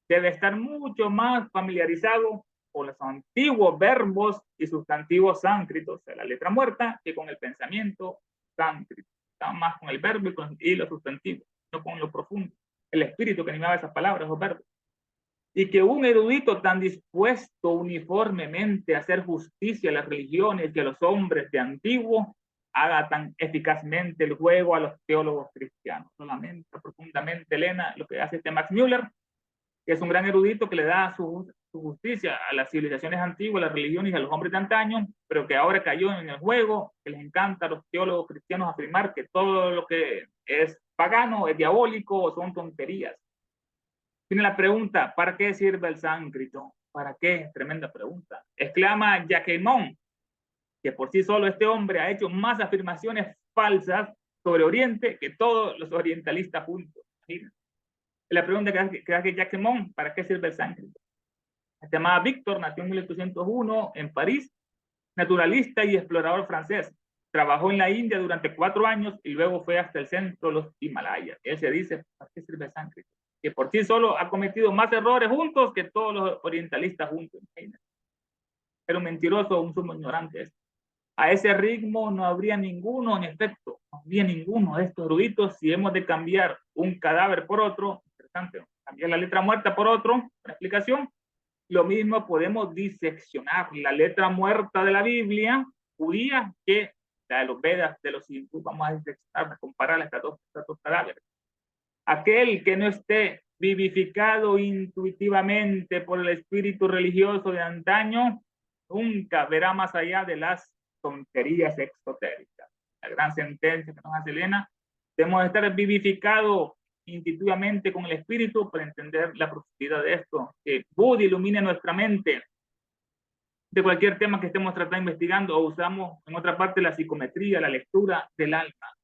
Speaker 1: debe estar mucho más familiarizado con los antiguos verbos y sustantivos sánscritos de la letra muerta que con el pensamiento sánscrito. Está más con el verbo y los sustantivos, no con lo profundo, el espíritu que animaba esas palabras, los verbos. Y que un erudito tan dispuesto uniformemente a hacer justicia a las religiones y a los hombres de antiguo haga tan eficazmente el juego a los teólogos cristianos. Solamente profundamente, Elena, lo que hace este Max Müller, que es un gran erudito que le da su justicia a las civilizaciones antiguas, a las religiones y a los hombres de antaño, pero que ahora cayó en el juego, que les encanta a los teólogos cristianos afirmar que todo lo que es pagano es diabólico o son tonterías. Tiene la pregunta, ¿para qué sirve el sánscrito? ¿Para qué? Tremenda pregunta. Exclama Jacquemont, que por sí solo este hombre ha hecho más afirmaciones falsas sobre Oriente que todos los orientalistas juntos. La pregunta que hace Jacquemont, ¿para qué sirve el sánscrito? Se llamaba Víctor, nació en 1801 en París, naturalista y explorador francés. Trabajó en la India durante 4 años y luego fue hasta el centro de los Himalayas. Él se dice, ¿para qué sirve el sánscrito? Que por sí solo ha cometido más errores juntos que todos los orientalistas juntos. Era un mentiroso, un sumo ignorante. A ese ritmo no habría ninguno, en efecto, no habría ninguno de estos eruditos si hemos de cambiar un cadáver por otro. Interesante, ¿no? Cambiar la letra muerta por otro, una explicación. Lo mismo podemos diseccionar la letra muerta de la Biblia judía que la de los Vedas, de los hindúes. Vamos a diseccionar, a comparar estas dos cadáveres. Aquel que no esté vivificado intuitivamente por el espíritu religioso de antaño nunca verá más allá de las tonterías exotéricas. La gran sentencia que nos hace Elena, debemos estar vivificados intuitivamente con el espíritu para entender la profundidad de esto. Que Buda ilumine nuestra mente de cualquier tema que estemos tratando investigando, o usamos en otra parte la psicometría, la lectura del alma.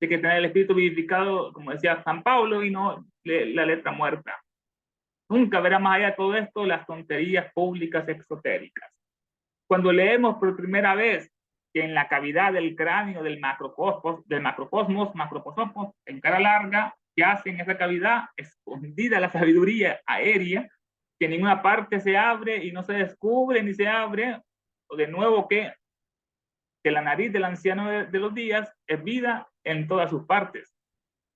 Speaker 1: Hay que tener el espíritu vivificado, como decía San Pablo, y no la letra muerta. Nunca verá más allá de todo esto las tonterías públicas exotéricas. Cuando leemos por primera vez que en la cavidad del cráneo del macrocosmos, en cara larga, que hace en esa cavidad escondida la sabiduría aérea, que en ninguna parte se abre y no se descubre ni se abre, o de nuevo que la nariz del anciano de los días es vida en todas sus partes.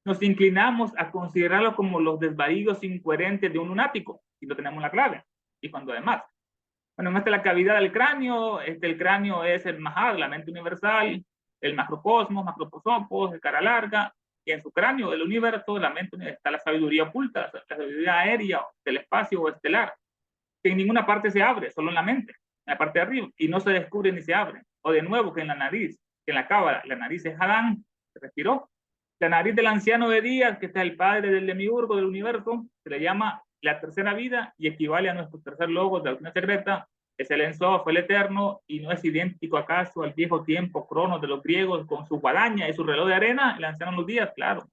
Speaker 1: Nos inclinamos a considerarlo como los desvaríos incoherentes de un lunático, y lo tenemos la clave. Y cuando además, bueno, esta es la cavidad del cráneo, el cráneo es el Mahad, la mente universal, el macrocosmos, macroposopos, de cara larga, y en su cráneo del universo, la mente está la sabiduría oculta, la sabiduría aérea, del espacio o estelar, que en ninguna parte se abre, solo en la mente, en la parte de arriba, y no se descubre ni se abre. O de nuevo, que en la nariz, que en la cábala, la nariz es Adán, se respiró. La nariz del anciano de días, que está el padre del demiurgo del universo, se le llama la tercera vida y equivale a nuestro tercer logo de la doctrina secreta, es el Ensof, el eterno, y no es idéntico acaso al viejo tiempo Cronos de los griegos con su guadaña y su reloj de arena, el anciano de los días, claro.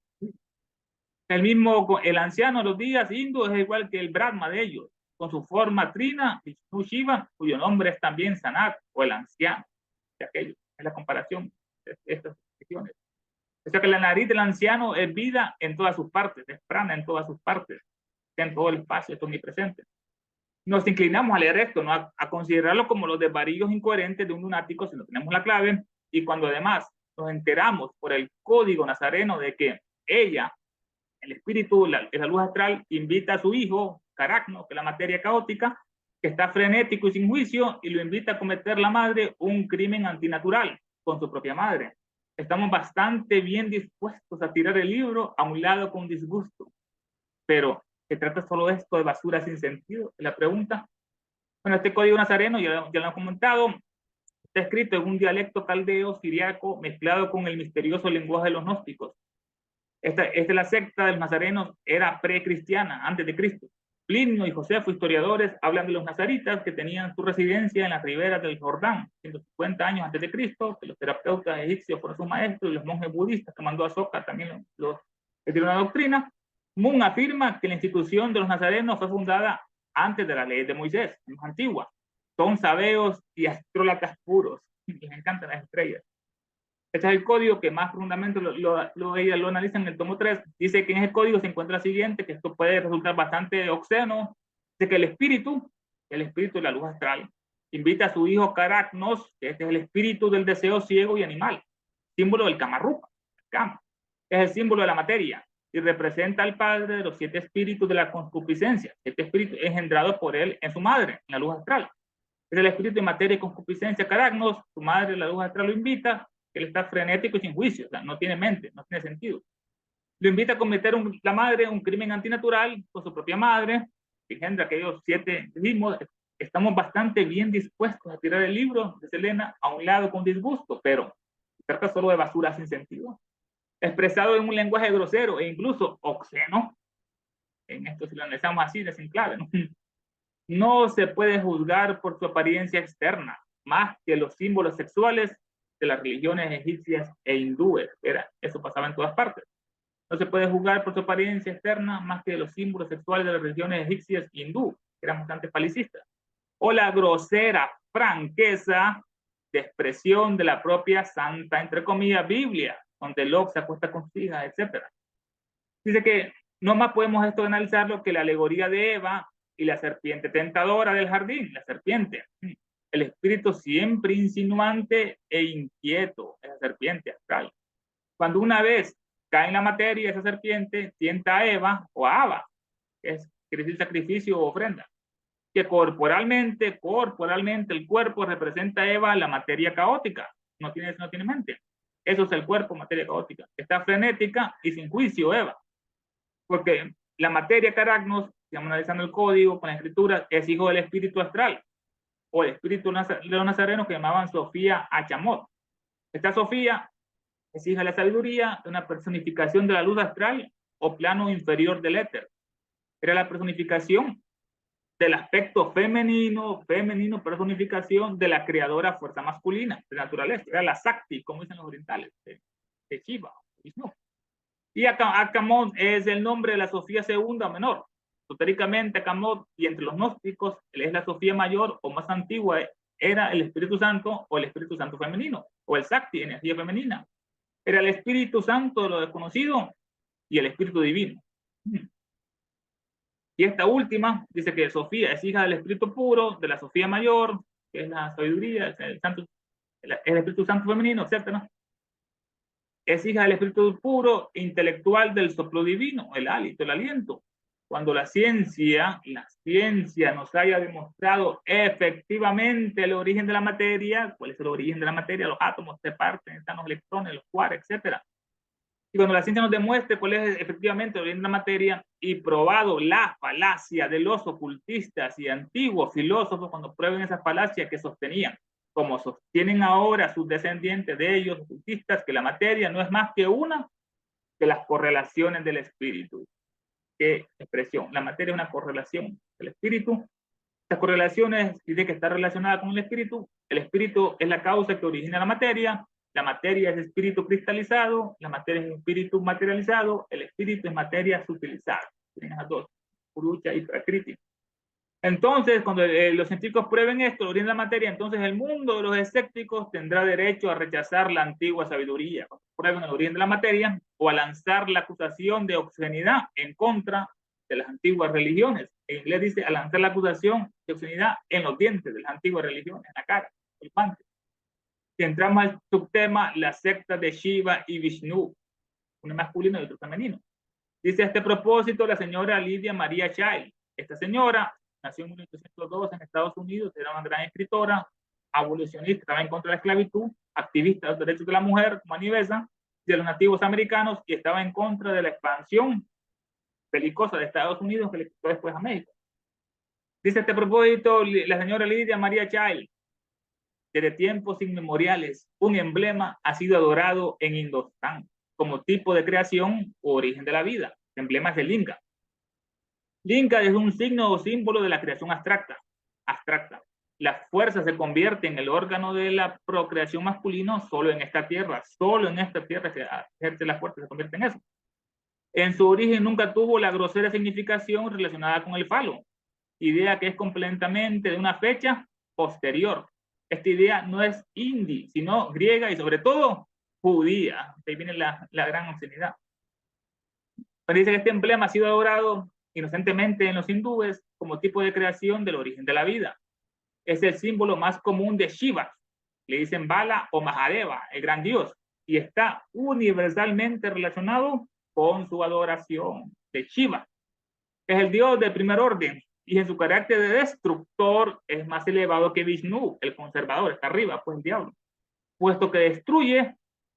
Speaker 1: El anciano de los días hindú es igual que el Brahma de ellos, con su forma trina, Vishnu Shiva, cuyo nombre es también Sanat, o el anciano de aquellos. Es la comparación de estas cuestiones. O sea que la nariz del anciano es vida en todas sus partes, es prana en todas sus partes, en todo el espacio, es omnipresente. Nos inclinamos a leer esto, ¿no? a considerarlo como los desvaríos incoherentes de un lunático si no tenemos la clave, y cuando además nos enteramos por el código nazareno de que ella, el espíritu, la luz astral, invita a su hijo, Caracno, que es la materia caótica, que está frenético y sin juicio, y lo invita a cometer la madre un crimen antinatural con su propia madre. Estamos bastante bien dispuestos a tirar el libro a un lado con disgusto, pero ¿se trata solo de esto de basura sin sentido? La pregunta. Bueno, este código nazareno, ya lo he comentado, está escrito en un dialecto caldeo siriaco mezclado con el misterioso lenguaje de los gnósticos. Esta es la secta de los nazarenos, era precristiana, antes de Cristo. Plinio y Josefo, historiadores, hablan de los nazaritas que tenían su residencia en las riberas del Jordán, 150 años antes de Cristo, que los terapeutas egipcios fueron sus maestros y los monjes budistas que mandó a Soka también los dieron una doctrina. Moon afirma que la institución de los nazarenos fue fundada antes de la ley de Moisés, más antigua. Son sabeos y astrólatas puros, les encantan las estrellas. Este es el código que más profundamente ella lo analiza en el tomo 3. Dice que en ese código se encuentra el siguiente, que esto puede resultar bastante obsceno. Dice que el espíritu de la luz astral, invita a su hijo Caracnos, que este es el espíritu del deseo ciego y animal, símbolo del Kamarupa, es el símbolo de la materia, y representa al padre de los 7 espíritus de la concupiscencia. Este espíritu engendrado por él en su madre, en la luz astral. Es el espíritu de materia y concupiscencia, Caracnos, su madre, la luz astral, lo invita. Él está frenético y sin juicio, o sea, no tiene mente, no tiene sentido. Lo invita a cometer la madre un crimen antinatural con su propia madre, que engendra aquellos 7 mismos. Estamos bastante bien dispuestos a tirar el libro de Selena a un lado con disgusto, pero se trata solo de basura sin sentido, expresado en un lenguaje grosero e incluso obsceno. En esto, si lo analizamos así, de sin clave, ¿no? No se puede juzgar por su apariencia externa, más que los símbolos sexuales de las religiones egipcias e hindúes. Eso pasaba en todas partes. No se puede juzgar por su apariencia externa más que los símbolos sexuales de las religiones egipcias e hindú, que eran bastante palicistas. O la grosera franqueza de expresión de la propia santa, entre comillas, Biblia, donde Lot se acuesta con su hija, etc. Dice que no más podemos esto analizarlo que la alegoría de Eva y la serpiente tentadora del jardín, la serpiente. El espíritu siempre insinuante e inquieto, esa serpiente astral. Cuando una vez cae en la materia, esa serpiente tienta a Eva o a Abba, que quiere decir sacrificio o ofrenda, que corporalmente el cuerpo representa a Eva la materia caótica, no tiene mente. Eso es el cuerpo, materia caótica. Está frenética y sin juicio Eva, porque la materia Caracnos, estamos analizando el código con la escritura, es hijo del espíritu astral. o el espíritu de los nazarenos que llamaban Sofía Achamot. Esta Sofía es hija de la sabiduría, de una personificación de la luz astral o plano inferior del éter. Era la personificación del aspecto femenino personificación de la creadora fuerza masculina de la naturaleza. Era la Sakti, como dicen los orientales, de Shiva, Vishnu. Y Akamot es el nombre de la Sofía segunda menor. Esotéricamente, Akamot, y entre los gnósticos, es la Sofía mayor o más antigua, era el Espíritu Santo o el Espíritu Santo femenino, o el Sakti, energía femenina. Era el Espíritu Santo de lo desconocido y el Espíritu Divino. Y esta última dice que Sofía es hija del Espíritu puro, de la Sofía mayor, que es la sabiduría, el Espíritu Santo femenino, etc. Es hija del Espíritu puro, intelectual del soplo divino, el hálito, el aliento. Cuando la ciencia nos haya demostrado efectivamente el origen de la materia, ¿cuál es el origen de la materia? Los átomos se parten, están los electrones, los quarks, etc. Y cuando la ciencia nos demuestre cuál es efectivamente el origen de la materia y probado la falacia de los ocultistas y antiguos filósofos, cuando prueben esa falacia que sostenían, como sostienen ahora sus descendientes de ellos, ocultistas, que la materia no es más que una de las correlaciones del espíritu. ¿Qué expresión? La materia es una correlación del espíritu. Estas correlaciones tienen que estar relacionadas con el espíritu. El espíritu es la causa que origina la materia es espíritu cristalizado, la materia es espíritu materializado, el espíritu es materia sutilizada. Tienen las dos, Purucha y Prakriti. Entonces, cuando los científicos prueben esto, el origen de la materia, entonces el mundo de los escépticos tendrá derecho a rechazar la antigua sabiduría. Cuando prueben el origen de la materia o a lanzar la acusación de obscenidad en contra de las antiguas religiones. En inglés dice a lanzar la acusación de obscenidad en los dientes de las antiguas religiones, en la cara, el pante. Si entramos al subtema, la secta de Shiva y Vishnu, uno masculino y otro femenino. Dice a este propósito la señora Lydia Maria Child. Esta señora nació en 1802 en Estados Unidos, era una gran escritora, abolicionista, estaba en contra de la esclavitud, activista de los derechos de la mujer, como Anivesa, de los nativos americanos, y estaba en contra de la expansión belicosa de Estados Unidos que le quitó después a México. Dice a este propósito la señora Lydia Maria Child: desde tiempos inmemoriales, un emblema ha sido adorado en Indostán como tipo de creación o origen de la vida. El emblema es el Linga. Linga es un signo o símbolo de la creación abstracta. La fuerza se convierte en el órgano de la procreación masculino solo en esta tierra. Solo en esta tierra se ejerce la fuerza, se convierte en eso. En su origen nunca tuvo la grosera significación relacionada con el falo, idea que es completamente de una fecha posterior. Esta idea no es hindi, sino griega y sobre todo judía. Ahí viene la gran obscenidad. Pero dice que este emblema ha sido adorado inocentemente en los hindúes como tipo de creación del origen de la vida. Es el símbolo más común de Shiva. Le dicen Bala o Mahadeva, el gran dios, y está universalmente relacionado con su adoración de Shiva. Es el dios del primer orden, y en su carácter de destructor es más elevado que Vishnu, el conservador, está arriba, pues el diablo, puesto que destruye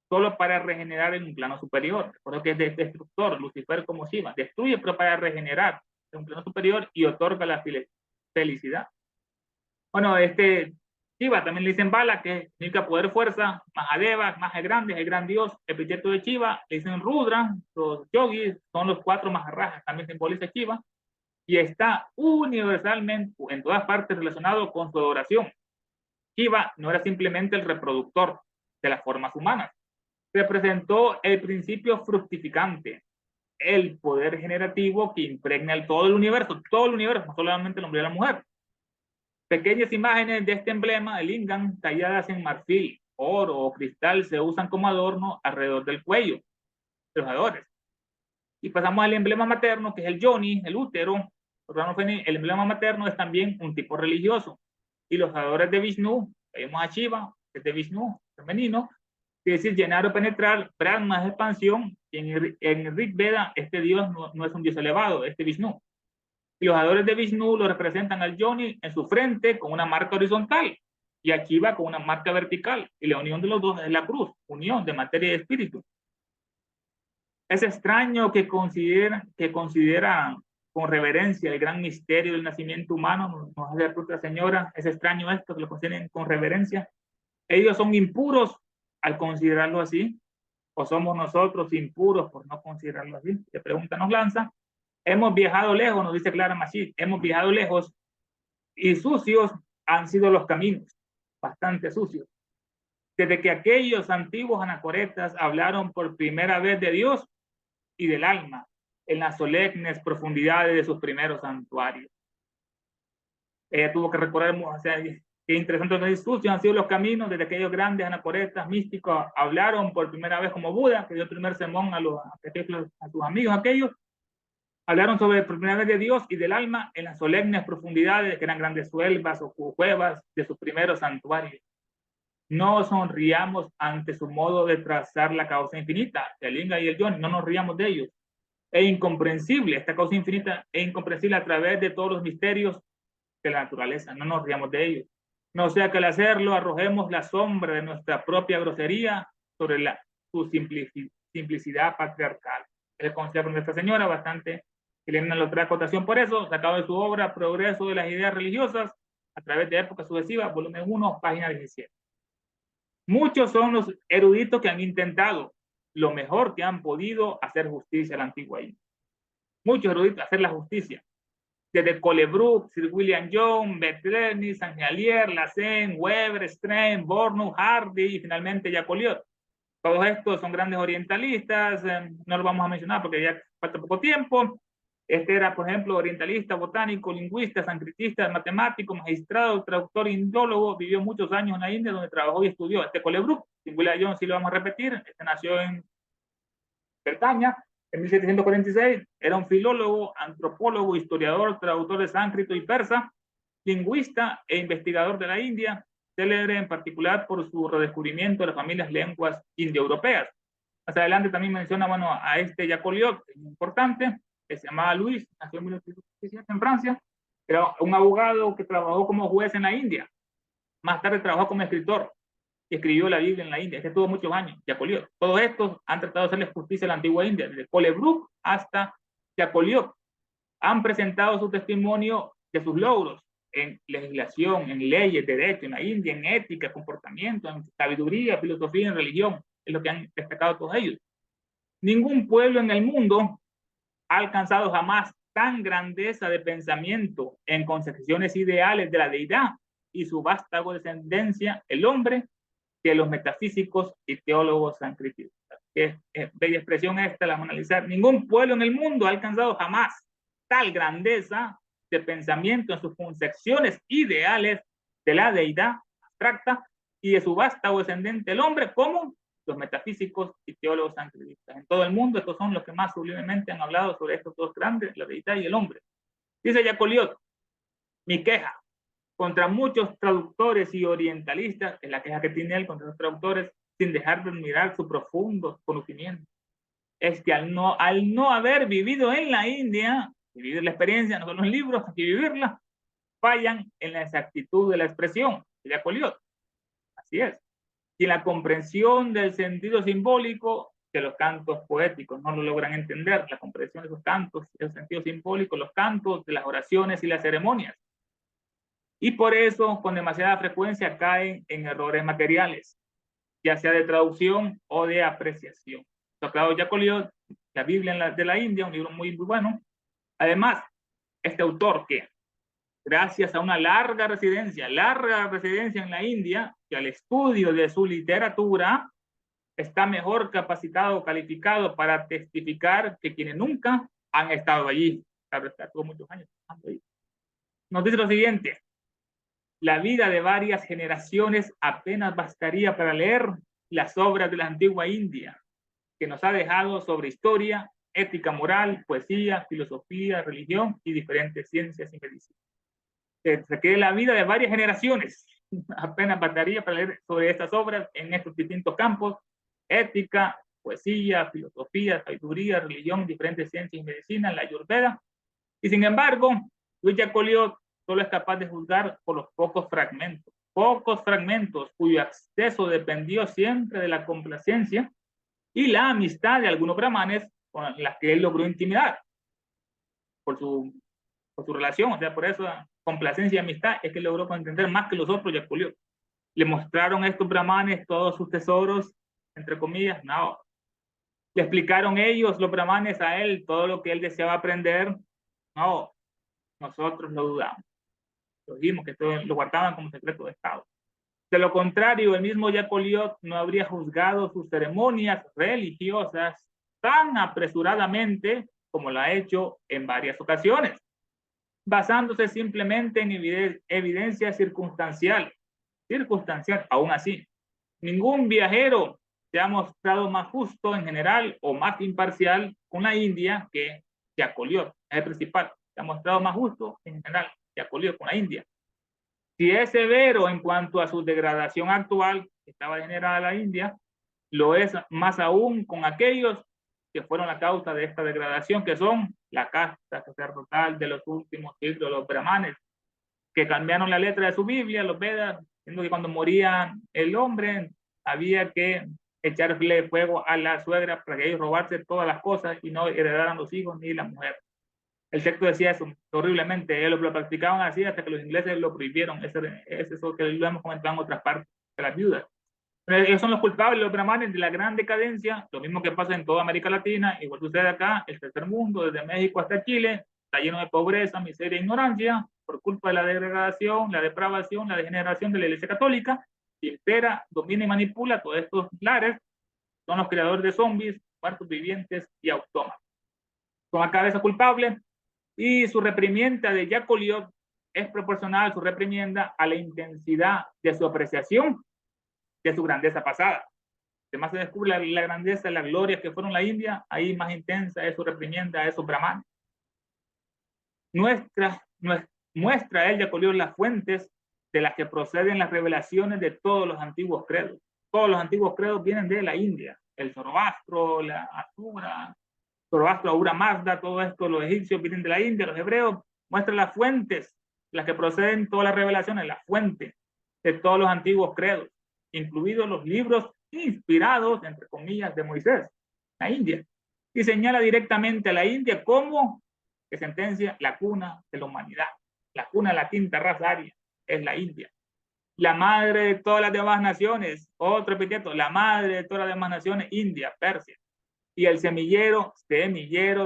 Speaker 1: solo para regenerar en un plano superior. Por eso que es destructor, Lucifer como Shiva, destruye pero para regenerar en un plano superior y otorga la felicidad. Bueno, Shiva también le dicen Bala, que significa poder, fuerza, Mahadeva, más grande, es el gran dios, el epíteto de Shiva, le dicen Rudra, los yogis son los 4 Maharajas, también simboliza Shiva, y está universalmente en todas partes relacionado con su adoración. Shiva no era simplemente el reproductor de las formas humanas, representó el principio fructificante, el poder generativo que impregna todo el universo, no solamente el hombre y la mujer. Pequeñas imágenes de este emblema, el lingam, talladas en marfil, oro o cristal, se usan como adorno alrededor del cuello de los adoradores. Y pasamos al emblema materno, que es el yoni, el útero. El emblema materno es también un tipo religioso. Y los adoradores de Vishnu, vemos a Shiva, que es de Vishnu, femenino, es decir, llenar o penetrar, Brahma es expansión, y en Rig Veda este dios no es un dios elevado, este Vishnu. Y los adoradores de Vishnu lo representan al yoni en su frente con una marca horizontal, y a Shiva con una marca vertical, y la unión de los dos es la cruz, unión de materia y espíritu. Es extraño que consideran con reverencia el gran misterio del nacimiento humano. Nos hace otra señora, es extraño esto, que lo consideren con reverencia. Ellos son impuros al considerarlo así, o somos nosotros impuros por no considerarlo así. La pregunta nos lanza. Hemos viajado lejos, nos dice Clara Machit, hemos viajado lejos y sucios han sido los caminos, bastante sucios. Desde que aquellos antiguos anacoretas hablaron por primera vez de Dios y del alma en las solemnes profundidades de sus primeros santuarios. Ella tuvo que recordar, o sea, qué interesante, sucios han sido los caminos desde aquellos grandes anacoretas místicos hablaron por primera vez como Buda, que dio el primer sermón a sus amigos aquellos. Hablaron sobre por primera vez de Dios y del alma en las solemnes profundidades que eran grandes selvas o cuevas de sus primeros santuarios. No sonriamos ante su modo de trazar la causa infinita. El Inga y el John, no nos riamos de ellos. Es incomprensible, esta causa infinita es incomprensible a través de todos los misterios de la naturaleza. No nos riamos de ellos. No sea que al hacerlo arrojemos la sombra de nuestra propia grosería sobre su simplicidad patriarcal. El consejo de esta señora, bastante que le lo trae acotación por eso, sacado de su obra Progreso de las Ideas Religiosas a través de épocas sucesivas, volumen 1, página 17. Muchos son los eruditos que han intentado lo mejor que han podido hacer justicia a la antigua India. Muchos eruditos hacer la justicia. Desde Colebrook, Sir William Jones, Berthelny, Saint-Hilaire, Lassen, Weber, Strain, Bornu, Hardy y finalmente Jacoliot. Todos estos son grandes orientalistas, no los vamos a mencionar porque ya falta poco tiempo. Este era, por ejemplo, orientalista, botánico, lingüista, sanscritista, matemático, magistrado, traductor, indólogo, vivió muchos años en la India donde trabajó y estudió. Este Colebrook, William Jones, sí lo vamos a repetir, este nació en Bretaña en 1746, era un filólogo, antropólogo, historiador, traductor de sánscrito y persa, lingüista e investigador de la India, célebre en particular por su redescubrimiento de las familias lenguas indoeuropeas. Más adelante también menciona, bueno, a este Jacoliot, importante, que se llamaba Luis, nació en 1817 en Francia, era un abogado que trabajó como juez en la India, más tarde trabajó como escritor, y escribió la Biblia en la India, que tuvo muchos años, Jacoliot. Todos estos han tratado de hacerle justicia a la antigua India, desde Colebrook hasta Jacoliot. Han presentado su testimonio de sus logros en legislación, en leyes, derecho, en la India, en ética, comportamiento, en sabiduría, filosofía, en religión, es lo que han destacado todos ellos. Ningún pueblo en el mundo ha alcanzado jamás tan grandeza de pensamiento en concepciones ideales de la deidad y su vasta descendencia, el hombre, que los metafísicos y teólogos sanscritistas. Qué bella expresión esta, la vamos a analizar. Ningún pueblo en el mundo ha alcanzado jamás tal grandeza de pensamiento en sus concepciones ideales de la deidad abstracta y de su vasta descendente el hombre como los metafísicos y teólogos sanscritistas. En todo el mundo estos son los que más sublimemente han hablado sobre estos dos grandes, la deidad y el hombre. Dice Jacoliot, mi queja contra muchos traductores y orientalistas, es la queja que tiene él contra los traductores, sin dejar de admirar su profundo conocimiento, es que al no haber vivido en la India, vivir la experiencia, no son los libros, hay que vivirla, fallan en la exactitud de la expresión de Jacoliot. Así es. Y en la comprensión del sentido simbólico de los cantos poéticos, no lo logran entender, la comprensión de esos cantos, el sentido simbólico, los cantos de las oraciones y las ceremonias. Y por eso, con demasiada frecuencia, caen en errores materiales, ya sea de traducción o de apreciación. Tocado Jacoliot, la Biblia de la India, un libro muy, muy bueno. Además, este autor que, gracias a una larga residencia en la India, y al estudio de su literatura, está mejor capacitado, calificado para testificar que quienes nunca han estado allí. Tuvo muchos años allí. Nos dice lo siguiente: la vida de varias generaciones apenas bastaría para leer las obras de la antigua India, que nos ha dejado sobre historia, ética moral, poesía, filosofía, religión y diferentes ciencias y medicina. Se requiere la vida de varias generaciones, apenas bastaría para leer sobre estas obras en estos distintos campos: ética, poesía, filosofía, sabiduría, religión, diferentes ciencias y medicina, la Ayurveda. Y sin embargo, Luis Jacoliot solo es capaz de juzgar por los pocos fragmentos cuyo acceso dependió siempre de la complacencia y la amistad de algunos brahmanes con las que él logró intimidar. por su relación, o sea, por esa complacencia y amistad, es que logró entender más que los otros Yaculiot. Le mostraron a estos brahmanes todos sus tesoros, entre comillas, no. Le explicaron ellos, los brahmanes, a él todo lo que él deseaba aprender, no. Nosotros lo dudamos. Lo dijimos que esto lo guardaban como secreto de Estado. De lo contrario, el mismo Yaculiot no habría juzgado sus ceremonias religiosas tan apresuradamente como lo ha hecho en varias ocasiones, basándose simplemente en evidencia circunstancial. Aún así, ningún viajero se ha mostrado más justo en general o más imparcial con la India que Yaculiot, es el principal. Se ha mostrado más justo en general Yaculiot con la India. Si es severo en cuanto a su degradación actual, que estaba generada la India, lo es más aún con aquellos que fueron la causa de esta degradación, que son la casta sacerdotal de los últimos siglos, los brahmanes, que cambiaron la letra de su Biblia, los Vedas, diciendo que cuando moría el hombre había que echarle fuego a la suegra para que ellos robarse todas las cosas y no heredaran los hijos ni la mujer. El texto decía eso horriblemente, ellos lo practicaban así hasta que los ingleses lo prohibieron. Es eso que lo hemos comentado en otras partes de las viudas. Pero ellos son los culpables, los brahmanes, de la gran decadencia, lo mismo que pasa en toda América Latina, igual sucede acá, el tercer mundo, desde México hasta Chile, está lleno de pobreza, miseria e ignorancia, por culpa de la degradación, la depravación, la degeneración de la Iglesia Católica, y espera, domina y manipula todos estos lares, son los creadores de zombies, muertos vivientes y autómatas. Son la cabeza culpable, y su reprimienda de Yaculiot es proporcional, su reprimienda, a la intensidad de su apreciación de su grandeza pasada. Además se descubre la grandeza, la gloria que fueron la India, ahí más intensa es su reprimienda a esos brahmanes. Muestra el Yaculiot las fuentes de las que proceden las revelaciones de todos los antiguos credos. Todos los antiguos credos vienen de la India. El Zoroastro, la Asura, Zoroastro, Ahura Mazda, todo esto, los egipcios vienen de la India, los hebreos. Muestra las fuentes de las que proceden todas las revelaciones, la fuente de todos los antiguos credos, incluidos los libros inspirados, entre comillas, de Moisés, la India, y señala directamente a la India como que sentencia la cuna de la humanidad, la cuna de la quinta raza aria, es la India, la madre de todas las demás naciones, otro epíteto, la madre de todas las demás naciones, India, Persia, y el semillero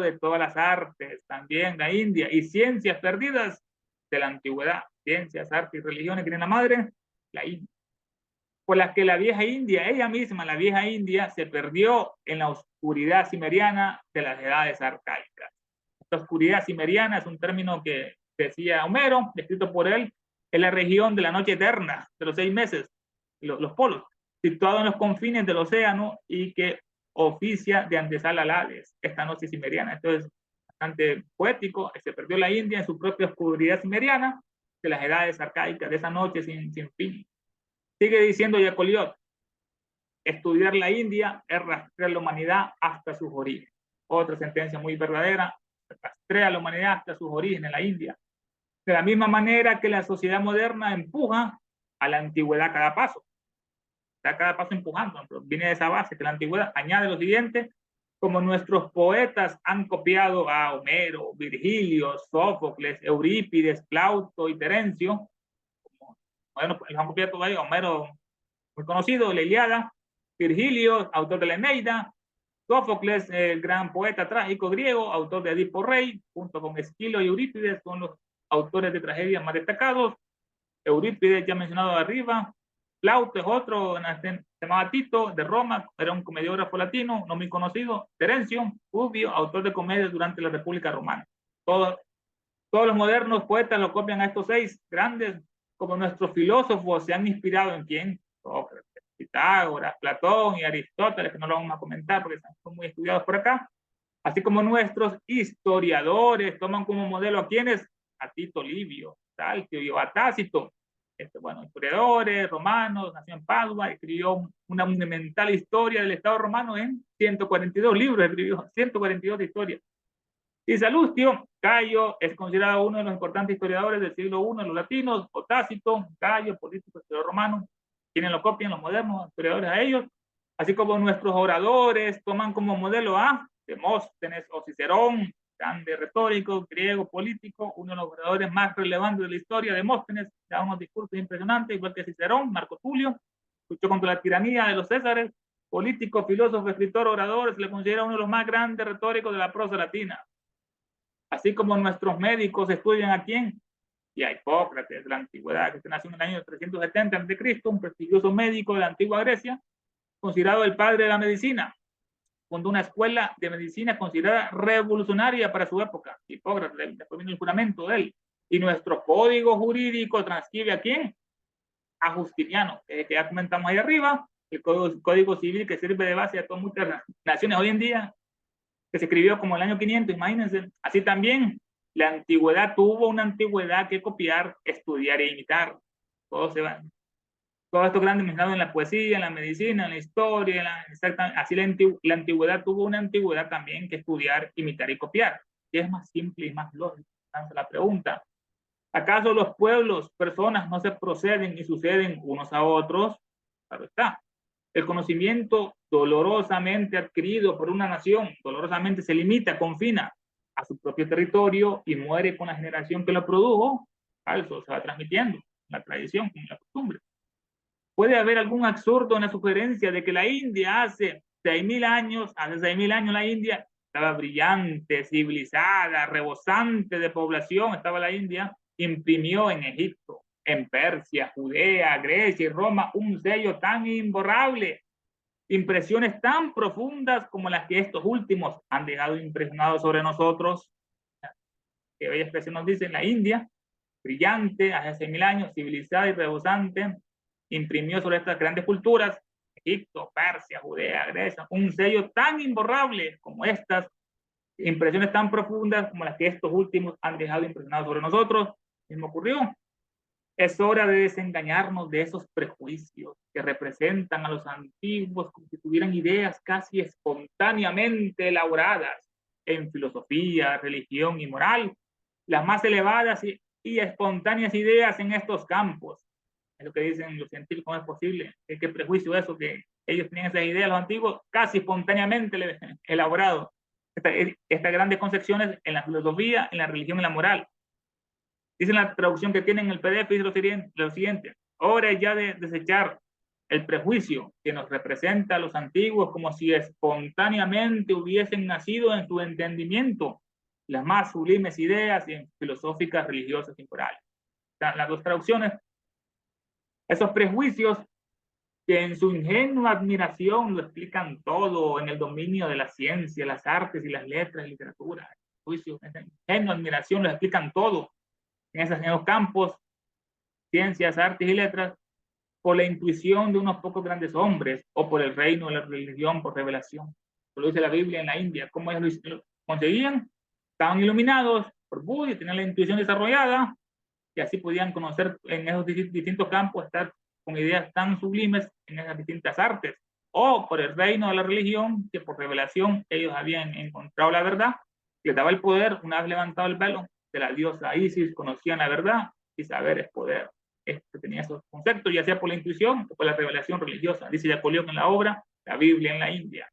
Speaker 1: de todas las artes, también la India, y ciencias perdidas de la antigüedad, ciencias, artes y religiones, tienen la madre, la India, por las que la vieja India, ella misma, la vieja India, se perdió en la oscuridad cimeriana de las edades arcaicas. Esta oscuridad cimeriana es un término que decía Homero, descrito por él, es la región de la noche eterna, de los 6 meses, los polos, situado en los confines del océano y que oficia de antesala al Hades, esta noche cimeriana. Esto es bastante poético, se perdió la India en su propia oscuridad cimeriana de las edades arcaicas, de esa noche sin fin. Sigue diciendo Yaculiot, estudiar la India es rastrear la humanidad hasta sus orígenes. Otra sentencia muy verdadera, rastrea la humanidad hasta sus orígenes en la India. De la misma manera que la sociedad moderna empuja a la antigüedad a cada paso. Está cada paso empujando, pero viene de esa base que la antigüedad añade lo siguiente, como nuestros poetas han copiado a Homero, Virgilio, Sófocles, Eurípides, Plauto y Terencio, bueno, los han copiado todo ahí, Homero, muy conocido, la Ilíada, Virgilio, autor de la Eneida, Sófocles, el gran poeta trágico griego, autor de Edipo Rey, junto con Esquilo y Eurípides, son los autores de tragedias más destacados. Eurípides, ya mencionado arriba. Plauto es otro, se llamaba Tito, de Roma, era un comediógrafo latino, no muy conocido. Terencio, Publio, autor de comedias durante la República Romana. Todos los modernos poetas lo copian a estos 6 grandes, como nuestros filósofos se han inspirado en quién, Sócrates, Pitágoras, Platón y Aristóteles, que no lo vamos a comentar porque son muy estudiados por acá, así como nuestros historiadores toman como modelo a quienes, a Tito Livio, Saltio y a Tácito, bueno, historiadores romanos, nació en Padua, escribió una monumental historia del Estado romano en 142 libros, escribió 142 de historia. Y Salustio, Cayo, es considerado uno de los importantes historiadores del siglo I de los latinos, o Tácito, Cayo, político, historiador romano, quienes lo copian los modernos historiadores a ellos, así como nuestros oradores toman como modelo a Demóstenes o Cicerón, grande retórico, griego, político, uno de los oradores más relevantes de la historia, Demóstenes, da unos discursos impresionantes, igual que Cicerón, Marco Tulio, luchó contra la tiranía de los Césares, político, filósofo, escritor, orador, se le considera uno de los más grandes retóricos de la prosa latina. Así como nuestros médicos estudian a quién, y a Hipócrates de la antigüedad, que nació en el año 370 a.C., un prestigioso médico de la antigua Grecia, considerado el padre de la medicina. Fundó una escuela de medicina considerada revolucionaria para su época. Hipócrates, después vino el juramento de él. Y nuestro código jurídico transcribe a quién? A Justiniano, que ya comentamos ahí arriba, el código civil que sirve de base a todas muchas naciones hoy en día, que se escribió como el año 500, imagínense. Así también, la antigüedad tuvo una antigüedad que copiar, estudiar e imitar. Todos se van. Todos estos grandes mencionados en la poesía, en la medicina, en la historia, así la antigüedad tuvo una antigüedad también que estudiar, imitar y copiar. Y es más simple y más lógico. Entonces la pregunta, ¿acaso los pueblos, personas no se proceden y suceden unos a otros? Claro está. El conocimiento dolorosamente adquirido por una nación, dolorosamente se limita, confina a su propio territorio y muere con la generación que lo produjo. Falso, se va transmitiendo la tradición, la costumbre. Puede haber algún absurdo en la sugerencia de que la India hace 6.000 años la India estaba brillante, civilizada, rebosante de población, estaba la India, imprimió en Egipto, en Persia, Judea, Grecia y Roma un sello tan imborrable, impresiones tan profundas como las que estos últimos han dejado impresionados sobre nosotros. Que bella expresión nos dice, la India, brillante, hace 6.000 años, civilizada y rebosante, imprimió sobre estas grandes culturas, Egipto, Persia, Judea, Grecia, un sello tan imborrable como estas, impresiones tan profundas como las que estos últimos han dejado impresionados sobre nosotros. Mismo ocurrió. Es hora de desengañarnos de esos prejuicios que representan a los antiguos como si tuvieran ideas casi espontáneamente elaboradas en filosofía, religión y moral, las más elevadas y espontáneas ideas en estos campos. Es lo que dicen los científicos, ¿cómo es posible? ¿Qué prejuicio eso? Que ellos tenían esas ideas, los antiguos, casi espontáneamente elaborado. Estas grandes concepciones en la filosofía, en la religión y en la moral. Dice la traducción que tienen en el PDF, dice lo siguiente, hora ya de desechar el prejuicio que nos representa a los antiguos como si espontáneamente hubiesen nacido en su entendimiento las más sublimes ideas filosóficas, religiosas y morales. Están las dos traducciones. Esos prejuicios que en su ingenua admiración lo explican todo en el dominio de la ciencia, las artes y las letras y literatura. Prejuicios, en ingenua admiración lo explican todo en esos campos, ciencias, artes y letras, por la intuición de unos pocos grandes hombres o por el reino de la religión por revelación. Lo dice la Biblia en la India. ¿Cómo ellos lo conseguían? Estaban iluminados por Buda y tenían la intuición desarrollada y así podían conocer en esos distintos campos, estar con ideas tan sublimes en esas distintas artes. O por el reino de la religión, que por revelación ellos habían encontrado la verdad, les daba el poder, una vez levantado el velo de la diosa Isis, conocían la verdad y saber es poder. Tenía esos conceptos, ya sea por la intuición o por la revelación religiosa. Dice Napoleón en la obra, la Biblia en la India.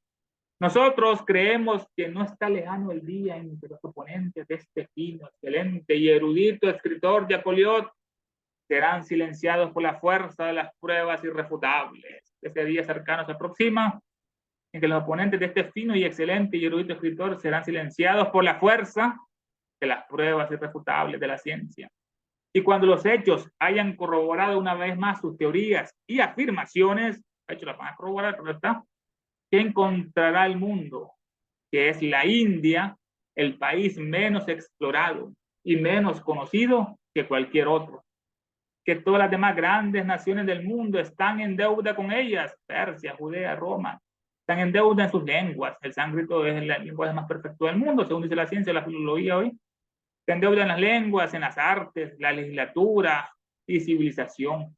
Speaker 1: Nosotros creemos que no está lejano el día en que los oponentes de este fino, excelente y erudito escritor Jacoliot serán silenciados por la fuerza de las pruebas irrefutables. Ese día cercano se aproxima en que los oponentes de este fino y excelente y erudito escritor serán silenciados por la fuerza de las pruebas irrefutables de la ciencia. Y cuando los hechos hayan corroborado una vez más sus teorías y afirmaciones, de hecho las van a corroborar, ¿verdad? ¿Qué encontrará el mundo? Que es la India, el país menos explorado y menos conocido que cualquier otro. Que todas las demás grandes naciones del mundo están en deuda con ellas, Persia, Judea, Roma, están en deuda en sus lenguas. El sánscrito es el lenguaje más perfecto del mundo, según dice la ciencia y la filología hoy. Está en deuda en las lenguas, en las artes, la legislatura y civilización.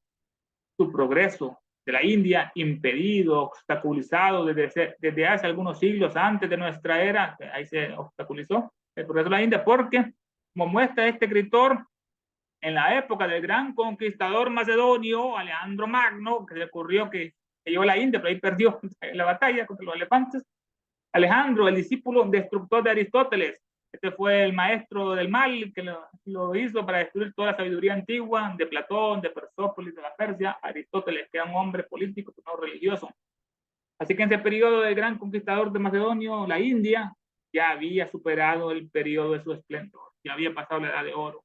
Speaker 1: Su progreso de la India impedido, obstaculizado desde hace algunos siglos antes de nuestra era, ahí se obstaculizó el progreso de la India, porque, como muestra este escritor, en la época del gran conquistador macedonio, Alejandro Magno, que le ocurrió que llegó a la India, pero ahí perdió la batalla contra los elefantes, Alejandro, el discípulo destructor de Aristóteles, Este fue el maestro del mal que lo hizo para destruir toda la sabiduría antigua de Platón, de Persópolis, de la Persia, Aristóteles, que era un hombre político, no religioso. Así que en ese periodo del gran conquistador de Macedonio, la India ya había superado el periodo de su esplendor, ya había pasado la edad de oro.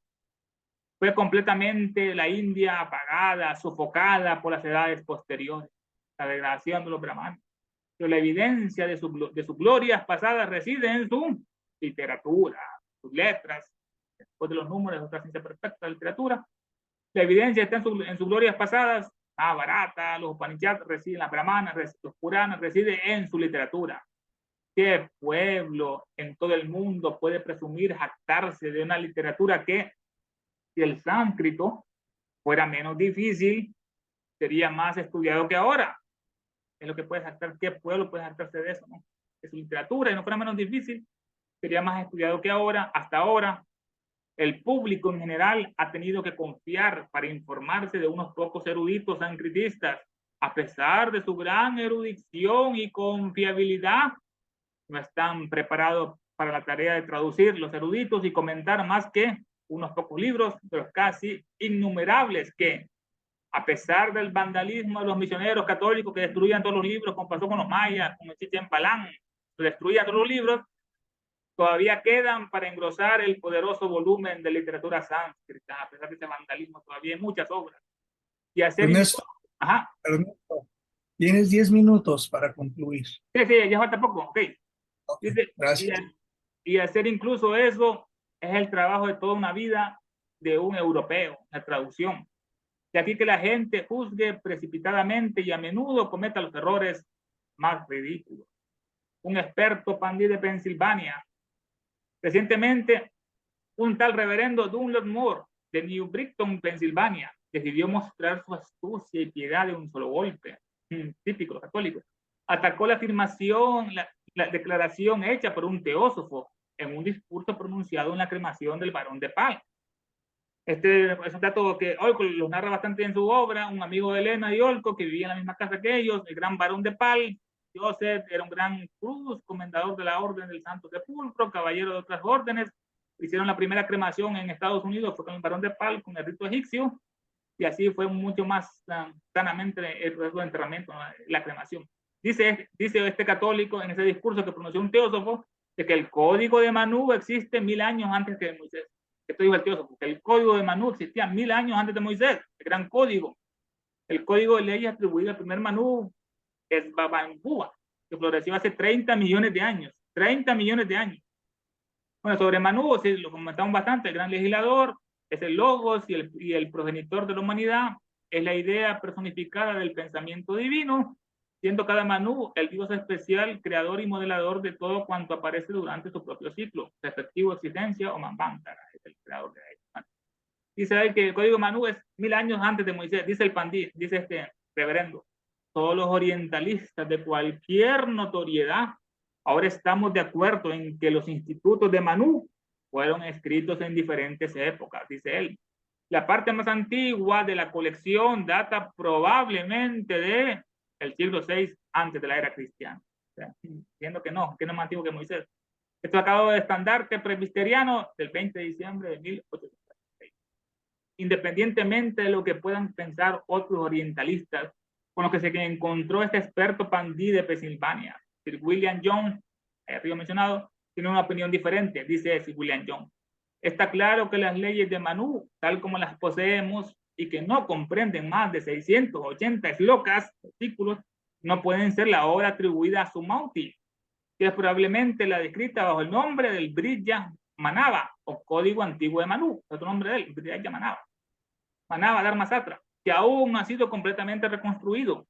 Speaker 1: Fue completamente la India apagada, sofocada por las edades posteriores, la degradación de los brahmanes. Pero la evidencia de sus glorias pasadas reside en su literatura, sus letras, después de los números, otra ciencia perfecta de la literatura. La evidencia está en sus glorias pasadas. Bharata, los Upanishads residen, las brahmanas, los Puranas residen en su literatura. ¿Qué pueblo en todo el mundo puede presumir, jactarse de una literatura que, si el sánscrito fuera menos difícil, sería más estudiado que ahora? Es lo que puede jactar, ¿qué pueblo puede jactarse de eso, no? De su literatura, y no fuera menos difícil, sería más estudiado que ahora. Hasta ahora, el público en general ha tenido que confiar para informarse de unos pocos eruditos sanskritistas. A pesar de su gran erudición y confiabilidad, no están preparados para la tarea de traducir los eruditos y comentar más que unos pocos libros, de los casi innumerables que, a pesar del vandalismo de los misioneros católicos que destruían todos los libros, como pasó con los mayas, con el Chichen Palán, destruían todos los libros, todavía quedan para engrosar el poderoso volumen de literatura sánscrita. A pesar de ese vandalismo, todavía hay muchas obras. Y hacer...
Speaker 3: Ernesto,
Speaker 1: Ajá.
Speaker 3: Ernesto, tienes 10 minutos para concluir.
Speaker 1: Sí, sí, ya falta poco, ok. Dice,
Speaker 3: Gracias.
Speaker 1: Y hacer incluso eso es el trabajo de toda una vida de un europeo, la traducción. De aquí que la gente juzgue precipitadamente y a menudo cometa los errores más ridículos. Un experto pandí de Pensilvania. Recientemente, un tal reverendo Dunlop Moore de New Brighton, Pensilvania, decidió mostrar su astucia y piedad de un solo golpe, típico católico. Atacó la afirmación, la declaración hecha por un teósofo en un discurso pronunciado en la cremación del barón de Pal. Este es un dato que Olcott lo narra bastante en su obra. Un amigo de Elena y Olcott, que vivía en la misma casa que ellos, el gran barón de Pal. Joseph era un gran cruz, comendador de la Orden del Santo Sepulcro, caballero de otras órdenes. Hicieron la primera cremación en Estados Unidos, fue con el barón de Pal, con el rito egipcio, y así fue mucho más sanamente el proceso de enterramiento, la cremación. Dice este católico en ese discurso que pronunció un teósofo, de que el código de Manú existe 1000 años antes que Moisés. Esto dijo el teósofo, porque el código de Manú existía 1000 años antes de Moisés, el gran código. El código de leyes atribuido al primer Manú es Babangua, que floreció hace 30 millones de años. 30 millones de años. Bueno, sobre Manú, sí, lo comentamos bastante, el gran legislador, es el logos y el progenitor de la humanidad, es la idea personificada del pensamiento divino, siendo cada Manú el dios especial, creador y modelador de todo cuanto aparece durante su propio ciclo, respectivo existencia o Manvantara, es el creador de ahí. Dice ahí que el código Manú es 1000 años antes de Moisés, dice el pandí, dice este reverendo. Todos los orientalistas de cualquier notoriedad ahora estamos de acuerdo en que los institutos de Manú fueron escritos en diferentes épocas, dice él. La parte más antigua de la colección data probablemente de el siglo VI antes de la era cristiana. O sea, siendo que no es más antiguo que Moisés. Esto acabó de estandarte presbiteriano del 20 de diciembre de 1806. Independientemente de lo que puedan pensar otros orientalistas, con lo que se encontró este experto pandí de Pensilvania, Sir William Jones, arriba mencionado, tiene una opinión diferente, dice Sir William Jones. Está claro que las leyes de Manú, tal como las poseemos y que no comprenden más de 680 eslocas, artículos, no pueden ser la obra atribuida a Sumauti, que es probablemente la descrita bajo el nombre del Brihya Manava o Código Antiguo de Manú, es otro nombre de él, Brihya Manava. Manava Dharmasatra, que aún no ha sido completamente reconstruido,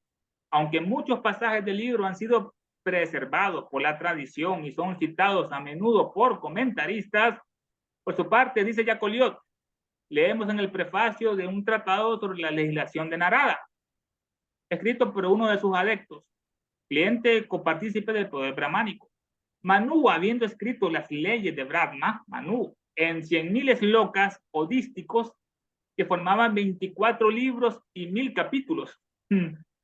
Speaker 1: aunque muchos pasajes del libro han sido preservados por la tradición y son citados a menudo por comentaristas. Por su parte, dice Jacoliot, leemos en el prefacio de un tratado sobre la legislación de Narada, escrito por uno de sus adeptos, cliente copartícipe del poder brahmánico. Manú, habiendo escrito las leyes de Brahma, Manú, en 100.000 eslocas o dísticos, que formaban 24 libros y 1000 capítulos,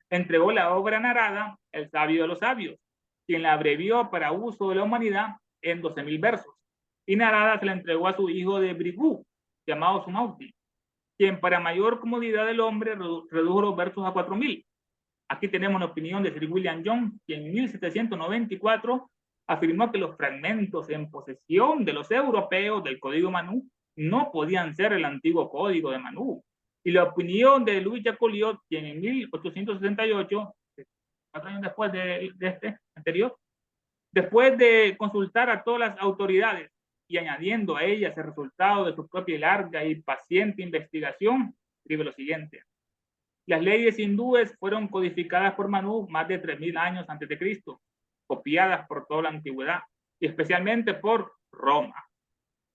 Speaker 1: entregó la obra Narada, el sabio de los sabios, quien la abrevió para uso de la humanidad en 12.000 versos, y Narada se la entregó a su hijo de Brigu, llamado Sumauti, quien para mayor comodidad del hombre redujo los versos a 4000. Aquí tenemos la opinión de Sir William Jones, quien en 1794 afirmó que los fragmentos en posesión de los europeos del Código Manú no podían ser el antiguo Código de Manú. Y la opinión de Louis Jacoliot, quien en 1868, 4 años después de este anterior, después de consultar a todas las autoridades y añadiendo a ellas el resultado de su propia larga y paciente investigación, escribe lo siguiente: las leyes hindúes fueron codificadas por Manú más de 3000 años antes de Cristo, copiadas por toda la antigüedad y especialmente por Roma,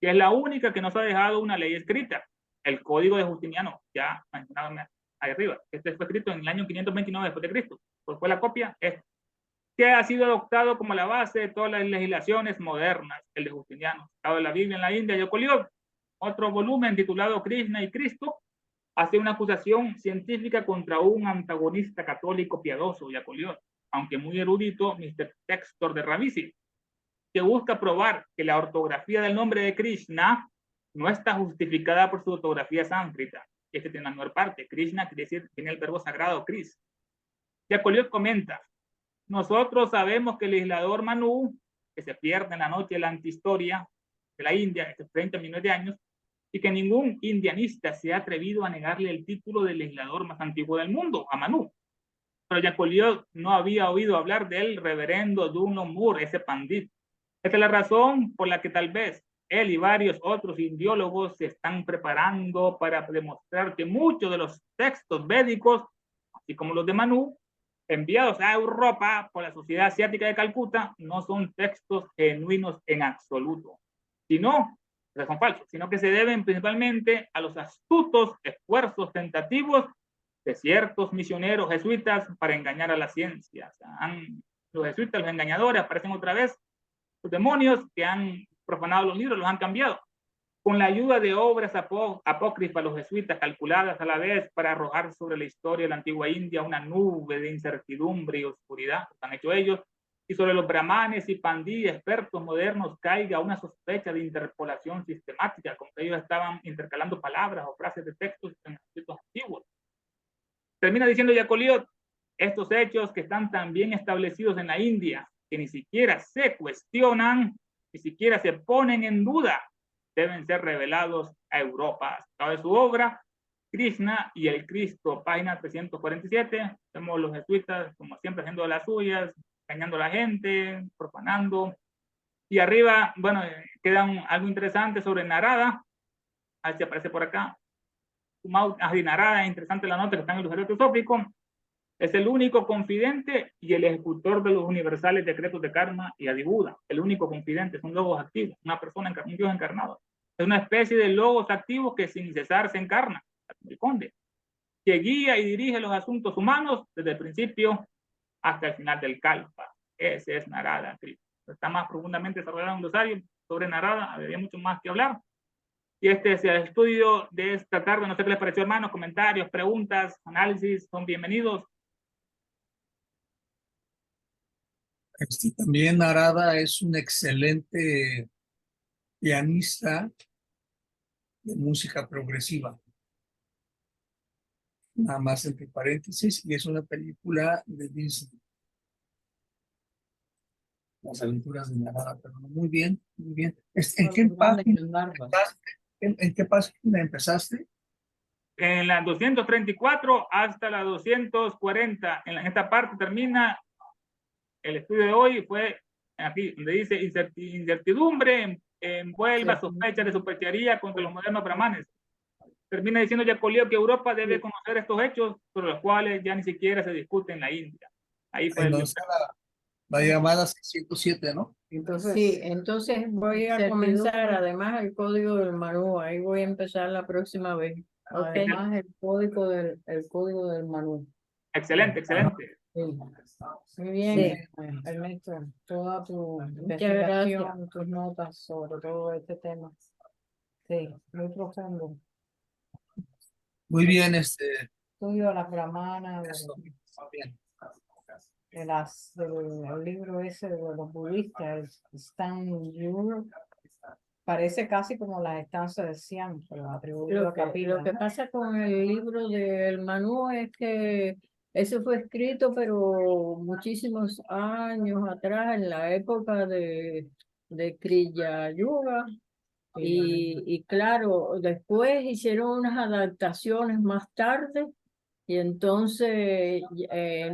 Speaker 1: que es la única que nos ha dejado una ley escrita, el Código de Justiniano, ya mencionado ahí arriba. Este fue escrito en el año 529 después de Cristo. Pues fue la copia, que ha sido adoptado como la base de todas las legislaciones modernas, el de Justiniano, sacado de la Biblia en la India. Jacoliot, otro volumen titulado Krishna y Cristo, hace una acusación científica contra un antagonista católico piadoso, Jacoliot, aunque muy erudito, Mr. Textor de Ravisi, que busca probar que la ortografía del nombre de Krishna no está justificada por su ortografía sánscrita. Este tiene una menor parte. Krishna quiere decir, tiene el verbo sagrado, Kris. Jacoliot comenta: nosotros sabemos que el legislador Manú, que se pierde en la noche de la antihistoria de la India, estos 30 millones de años, y que ningún indianista se ha atrevido a negarle el título de legislador más antiguo del mundo, a Manú. Pero Jacoliot no había oído hablar del reverendo Dunlop Moore, ese pandit. Esta es la razón por la que tal vez él y varios otros indiólogos se están preparando para demostrar que muchos de los textos védicos, así como los de Manú, enviados a Europa por la Sociedad Asiática de Calcuta, no son textos genuinos en absoluto, sino, son falsos, sino que se deben principalmente a los astutos esfuerzos tentativos de ciertos misioneros jesuitas para engañar a la ciencia. O sea, los jesuitas, los engañadores, aparecen otra vez, los demonios que han profanado los libros, los han cambiado. Con la ayuda de obras apócrifas, los jesuitas, calculadas a la vez para arrojar sobre la historia de la antigua India una nube de incertidumbre y oscuridad, han hecho ellos, y sobre los brahmanes y pandí expertos modernos caiga una sospecha de interpolación sistemática, como que ellos estaban intercalando palabras o frases de textos en escritos antiguos. Termina diciendo Jacoliot: estos hechos que están tan bien establecidos en la India, que ni siquiera se cuestionan, ni siquiera se ponen en duda, deben ser revelados a Europa. De su obra, Krishna y el Cristo, página 347. Vemos los jesuitas, como siempre, haciendo de las suyas, engañando a la gente, profanando. Y arriba, bueno, queda algo interesante sobre Narada. A ver si aparece por acá. Narada, es interesante la nota que está en el Glosario Teosófico. Es el único confidente y el ejecutor de los universales decretos de karma y adibuda. El único confidente, son logos activos, una persona, un dios encarnado. Es una especie de logos activos que sin cesar se encarna, el conde, que guía y dirige los asuntos humanos desde el principio hasta el final del kalpa. Ese es Narada. Está más profundamente desarrollado en un glosario sobre Narada, habría mucho más que hablar. Y este es el estudio de esta tarde. No sé qué les pareció, hermanos. Comentarios, preguntas, análisis, son bienvenidos.
Speaker 3: También Narada es un excelente pianista de música progresiva. Nada más entre paréntesis, y es una película de Disney. Las aventuras de Narada, pero muy bien, muy bien. ¿En qué página empezaste? ¿En qué página empezaste?
Speaker 1: En la 234 hasta la 240. En esta parte termina el estudio de hoy. Fue aquí donde dice incertidumbre envuelva sospechas de superchería contra los modernos brahmanes. Termina diciendo Jacoliot que Europa debe conocer estos hechos sobre los cuales ya ni siquiera se discute en la India. Ahí fue
Speaker 3: la llamada 607, ¿no?
Speaker 4: Entonces, sí, entonces voy a comenzar además el código del Manú. Ahí voy a empezar la próxima vez. Además el código del Manú.
Speaker 1: Excelente, excelente.
Speaker 4: Sí. Muy bien, Ernesto, toda tu investigación, tus notas sobre todo este tema. Sí, muy profundo.
Speaker 3: Muy bien,
Speaker 4: Estudio de las brahmanas, del libro ese de los budistas, Stan Europe,
Speaker 5: Parece casi como las estancias de Siam, pero atribuido
Speaker 4: Lo
Speaker 5: a
Speaker 4: que,
Speaker 5: Capila,
Speaker 4: lo que
Speaker 5: ¿no?
Speaker 4: pasa con el libro del Manú es que ese fue escrito, pero muchísimos años atrás, en la época de Kriya Yuga. Y claro, después hicieron unas adaptaciones más tarde y entonces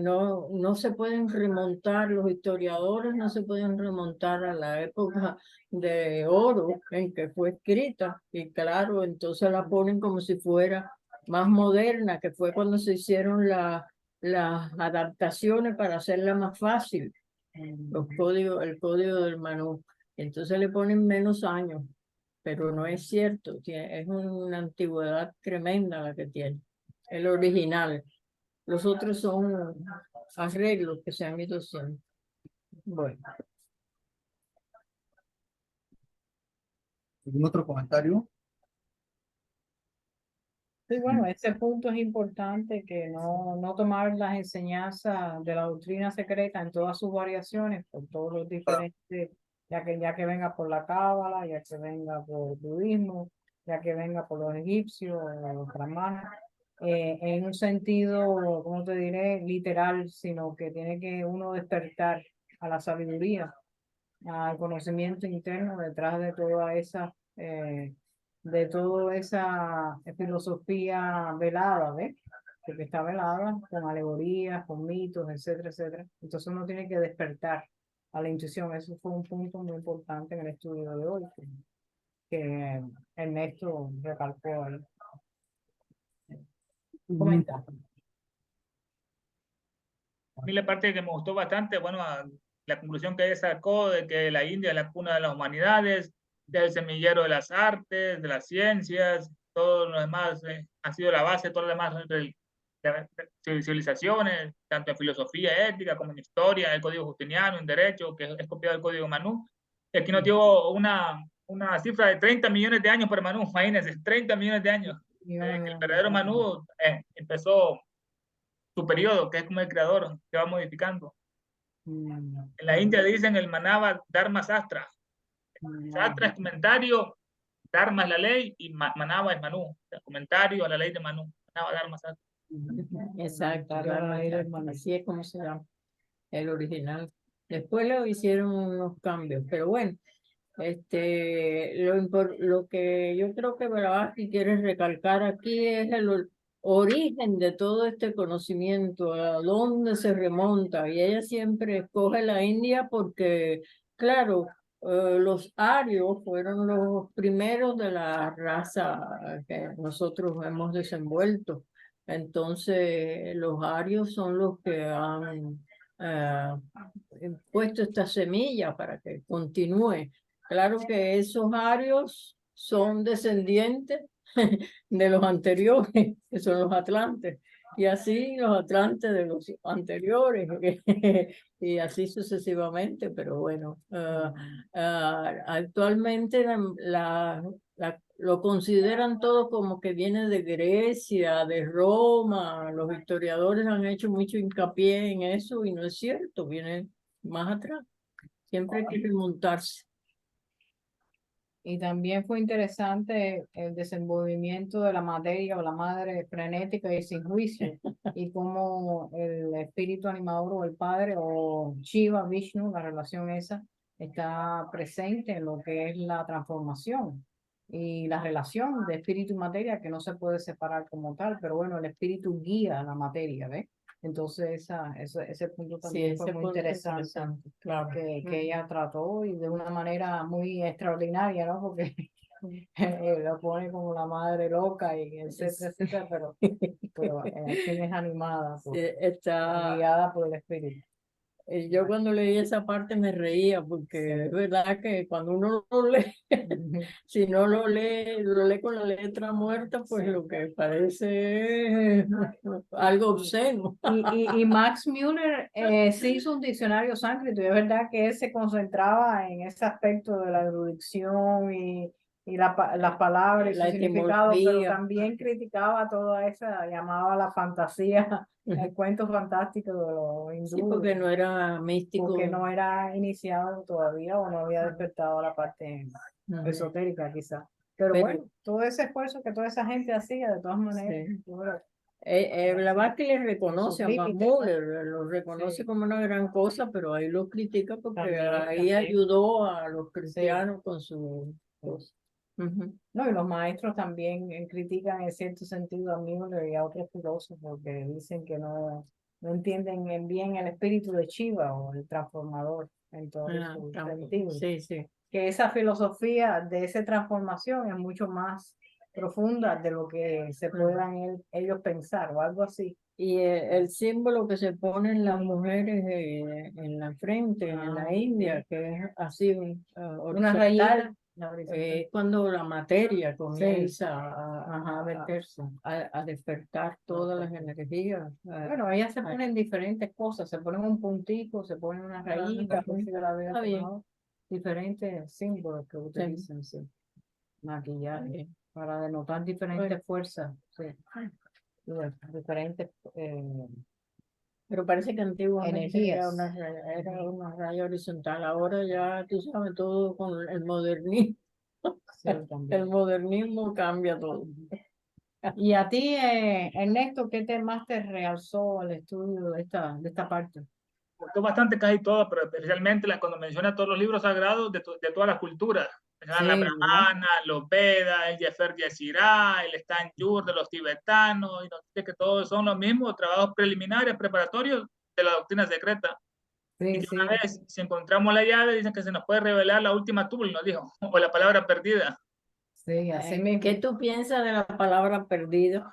Speaker 4: no se pueden remontar, los historiadores no se pueden remontar a la época de oro en que fue escrita. Y claro, entonces la ponen como si fuera más moderna, que fue cuando se hicieron las adaptaciones para hacerla más fácil, el código del Manú. Entonces le ponen menos años, pero no es cierto, es una antigüedad tremenda la que tiene, el original. Los otros son arreglos que se han ido haciendo. Bueno,
Speaker 3: ¿Algún otro comentario?
Speaker 5: Sí, bueno, ese punto es importante, que no tomar las enseñanzas de la doctrina secreta en todas sus variaciones, por todos los diferentes, ya que venga por la cábala, ya que venga por el budismo, ya que venga por los egipcios, los brahmanes, en un sentido, ¿cómo te diré?, literal, sino que tiene que uno despertar a la sabiduría, al conocimiento interno detrás de toda esa filosofía velada, ¿ves? Porque está velada con alegorías, con mitos, etcétera, etcétera. Entonces uno tiene que despertar a la intuición. Eso fue un punto muy importante en el estudio de hoy, que Ernesto recalcó ahí. Comenta.
Speaker 1: A mí la parte que me gustó bastante, bueno, la conclusión que ella sacó de que la India es la cuna de las humanidades, del semillero de las artes, de las ciencias, todo lo demás ha sido la base de todas las demás civilizaciones, tanto en filosofía, ética, como en historia, en el código justiniano, en derecho, que es copiado del código Manú. Y aquí nos dio una cifra de 30 millones de años para Manú, imagínense, 30 millones de años. El verdadero Manú empezó su periodo, que es como el creador, que va modificando. En la India dicen el Manava Dharma Sastra. Sastra es comentario, Dharma es la ley y Manava es Manu. El comentario a la ley de Manu. Manava Dharma Sastra.
Speaker 4: exacto, así es como se llama el original. Después lo hicieron unos cambios, pero bueno, lo que yo creo que Blavatsky quiere recalcar aquí es el origen de todo este conocimiento, a dónde se remonta, y ella siempre escoge la India porque, claro, los arios fueron los primeros de la raza que nosotros hemos desenvuelto. Entonces, los arios son los que han puesto esta semilla para que continúe. Claro que esos arios son descendientes de los anteriores, que son los atlantes, y así los atlantes de los anteriores, y así sucesivamente, pero bueno, actualmente lo consideran todo como que viene de Grecia, de Roma. Los historiadores han hecho mucho hincapié en eso y no es cierto, viene más atrás. Siempre hay que remontarse.
Speaker 5: Y también fue interesante el desenvolvimiento de la materia o la madre frenética y sin juicio, y cómo el espíritu animador o el padre o Shiva, Vishnu, la relación esa, está presente en lo que es la transformación y la relación de espíritu y materia, que no se puede separar como tal, pero bueno, el espíritu guía la materia, ¿ves? Entonces ese punto también fue muy interesante,
Speaker 4: claro.
Speaker 5: que ella trató, y de una manera muy extraordinaria, ¿no? Porque lo pone como la madre loca y etcétera, etcétera, pero al fin es animada, guiada por el espíritu.
Speaker 4: Yo cuando leí esa parte me reía porque es verdad que cuando uno lo lee, si no lo lee con la letra muerta, pues lo que parece es algo obsceno.
Speaker 5: Y Max Müller sí hizo un diccionario sánscrito, y es verdad que él se concentraba en ese aspecto de la erudición y las palabras y su significado, pero también criticaba toda esa, llamaba la fantasía, el cuento fantástico de los hindúes.
Speaker 4: Sí, porque no era místico.
Speaker 5: Porque no era iniciado todavía o no había despertado la parte esotérica quizás. Pero bueno, todo ese esfuerzo que toda esa gente hacía, de todas maneras,
Speaker 4: Sí.
Speaker 5: bueno,
Speaker 4: Blavatsky le reconoce a
Speaker 5: crítica,
Speaker 4: Mahmoud, lo reconoce
Speaker 5: Sí.
Speaker 4: como una gran cosa, pero ahí lo critica porque
Speaker 5: También,
Speaker 4: ahí
Speaker 5: también.
Speaker 4: ayudó a los cristianos con su cosa. Ujú.
Speaker 5: No, y los maestros también critican en cierto sentido a Müller y a otros filósofos porque dicen que no entienden bien el espíritu de Shiva o el transformador en todo su sentido.
Speaker 4: Sí, sí.
Speaker 5: Que esa filosofía de esa transformación es mucho más profunda de lo que se puedan ellos pensar o algo así.
Speaker 4: Y el símbolo que se ponen las mujeres en la frente, en la India, que es así,
Speaker 5: Una
Speaker 4: horizontal,
Speaker 5: rayita.
Speaker 4: cuando la materia comienza
Speaker 5: Ajá,
Speaker 4: a meterse, a despertar todas las energías.
Speaker 5: Bueno, ellas se ponen diferentes cosas, se ponen un puntico, se ponen una rayita,
Speaker 4: ujú.
Speaker 5: de la vida,
Speaker 4: Está bien.
Speaker 5: ¿no? Diferentes símbolos que utilizan, sí. Maquillaje, para denotar diferentes fuerzas, sí. Diferentes
Speaker 4: Pero parece que antiguamente era
Speaker 5: energías.
Speaker 4: era una raya horizontal. Ahora ya, tú sabes, todo con el modernismo.
Speaker 5: Sí, también.
Speaker 4: El modernismo cambia todo.
Speaker 5: Y a ti, Ernesto, ¿qué más te realzó el estudio de esta parte?
Speaker 1: Me gustó bastante casi todo, pero especialmente cuando menciona todos los libros sagrados de todas las culturas. Menciona la
Speaker 5: Sí,
Speaker 1: brahmana, los Vedas, el Jefer Yesirá, el Stan Yur de los tibetanos, y nos dice que todos son los mismos trabajos preliminares, preparatorios de la doctrina secreta. Y
Speaker 5: sí,
Speaker 1: que
Speaker 5: sí,
Speaker 1: una vez, si encontramos la llave, dicen que se nos puede revelar la última tul, nos dijo, o la palabra perdida.
Speaker 5: sí, así mismo.
Speaker 4: ¿Qué tú piensas de la palabra perdido?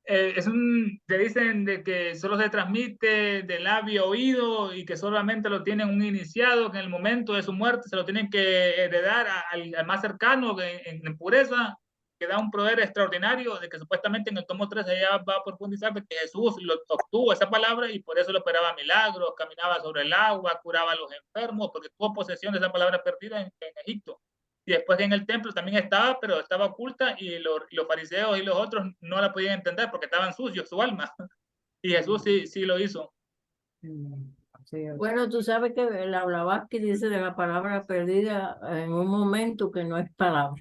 Speaker 1: Te dicen de que solo se transmite de labio a oído y que solamente lo tienen un iniciado, que en el momento de su muerte se lo tienen que heredar al más cercano en pureza, que da un poder extraordinario, de que supuestamente en el tomo 3 ella va a profundizar de que Jesús obtuvo esa palabra y por eso lo operaba milagros, caminaba sobre el agua, curaba a los enfermos, porque tuvo posesión de esa palabra perdida en Egipto. Y después en el templo también estaba, pero estaba oculta y los fariseos y los otros no la podían entender porque estaban sucios su alma. Y Jesús sí lo hizo.
Speaker 5: Sí,
Speaker 4: Bueno, tú sabes que la Blavatsky dice de la palabra perdida en un momento que no es palabra.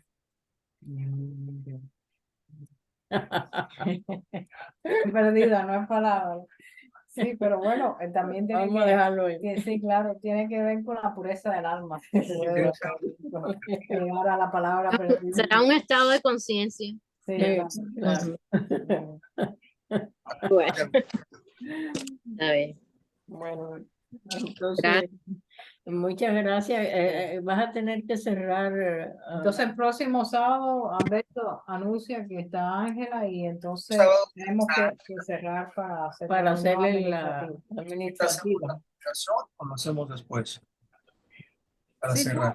Speaker 5: perdida, no es palabra. Sí, pero bueno, también tiene
Speaker 4: Vamos a dejarlo ahí.
Speaker 5: sí, claro, tiene que ver con la pureza del alma. Llegar a la palabra perdida.
Speaker 2: Será un estado de conciencia.
Speaker 5: Sí,
Speaker 4: Claro.
Speaker 2: Bueno, está bien.
Speaker 4: Bueno,
Speaker 2: Gracias.
Speaker 4: entonces, muchas gracias. Vas a tener que cerrar.
Speaker 5: entonces el próximo sábado, Alberto anuncia que está Ángela y entonces tenemos que cerrar para hacer
Speaker 4: para
Speaker 5: la reunión
Speaker 4: hacerle la
Speaker 5: administrativa.
Speaker 4: administrativa.
Speaker 3: ¿O lo hacemos después? Para
Speaker 5: Sí,
Speaker 3: cerrar.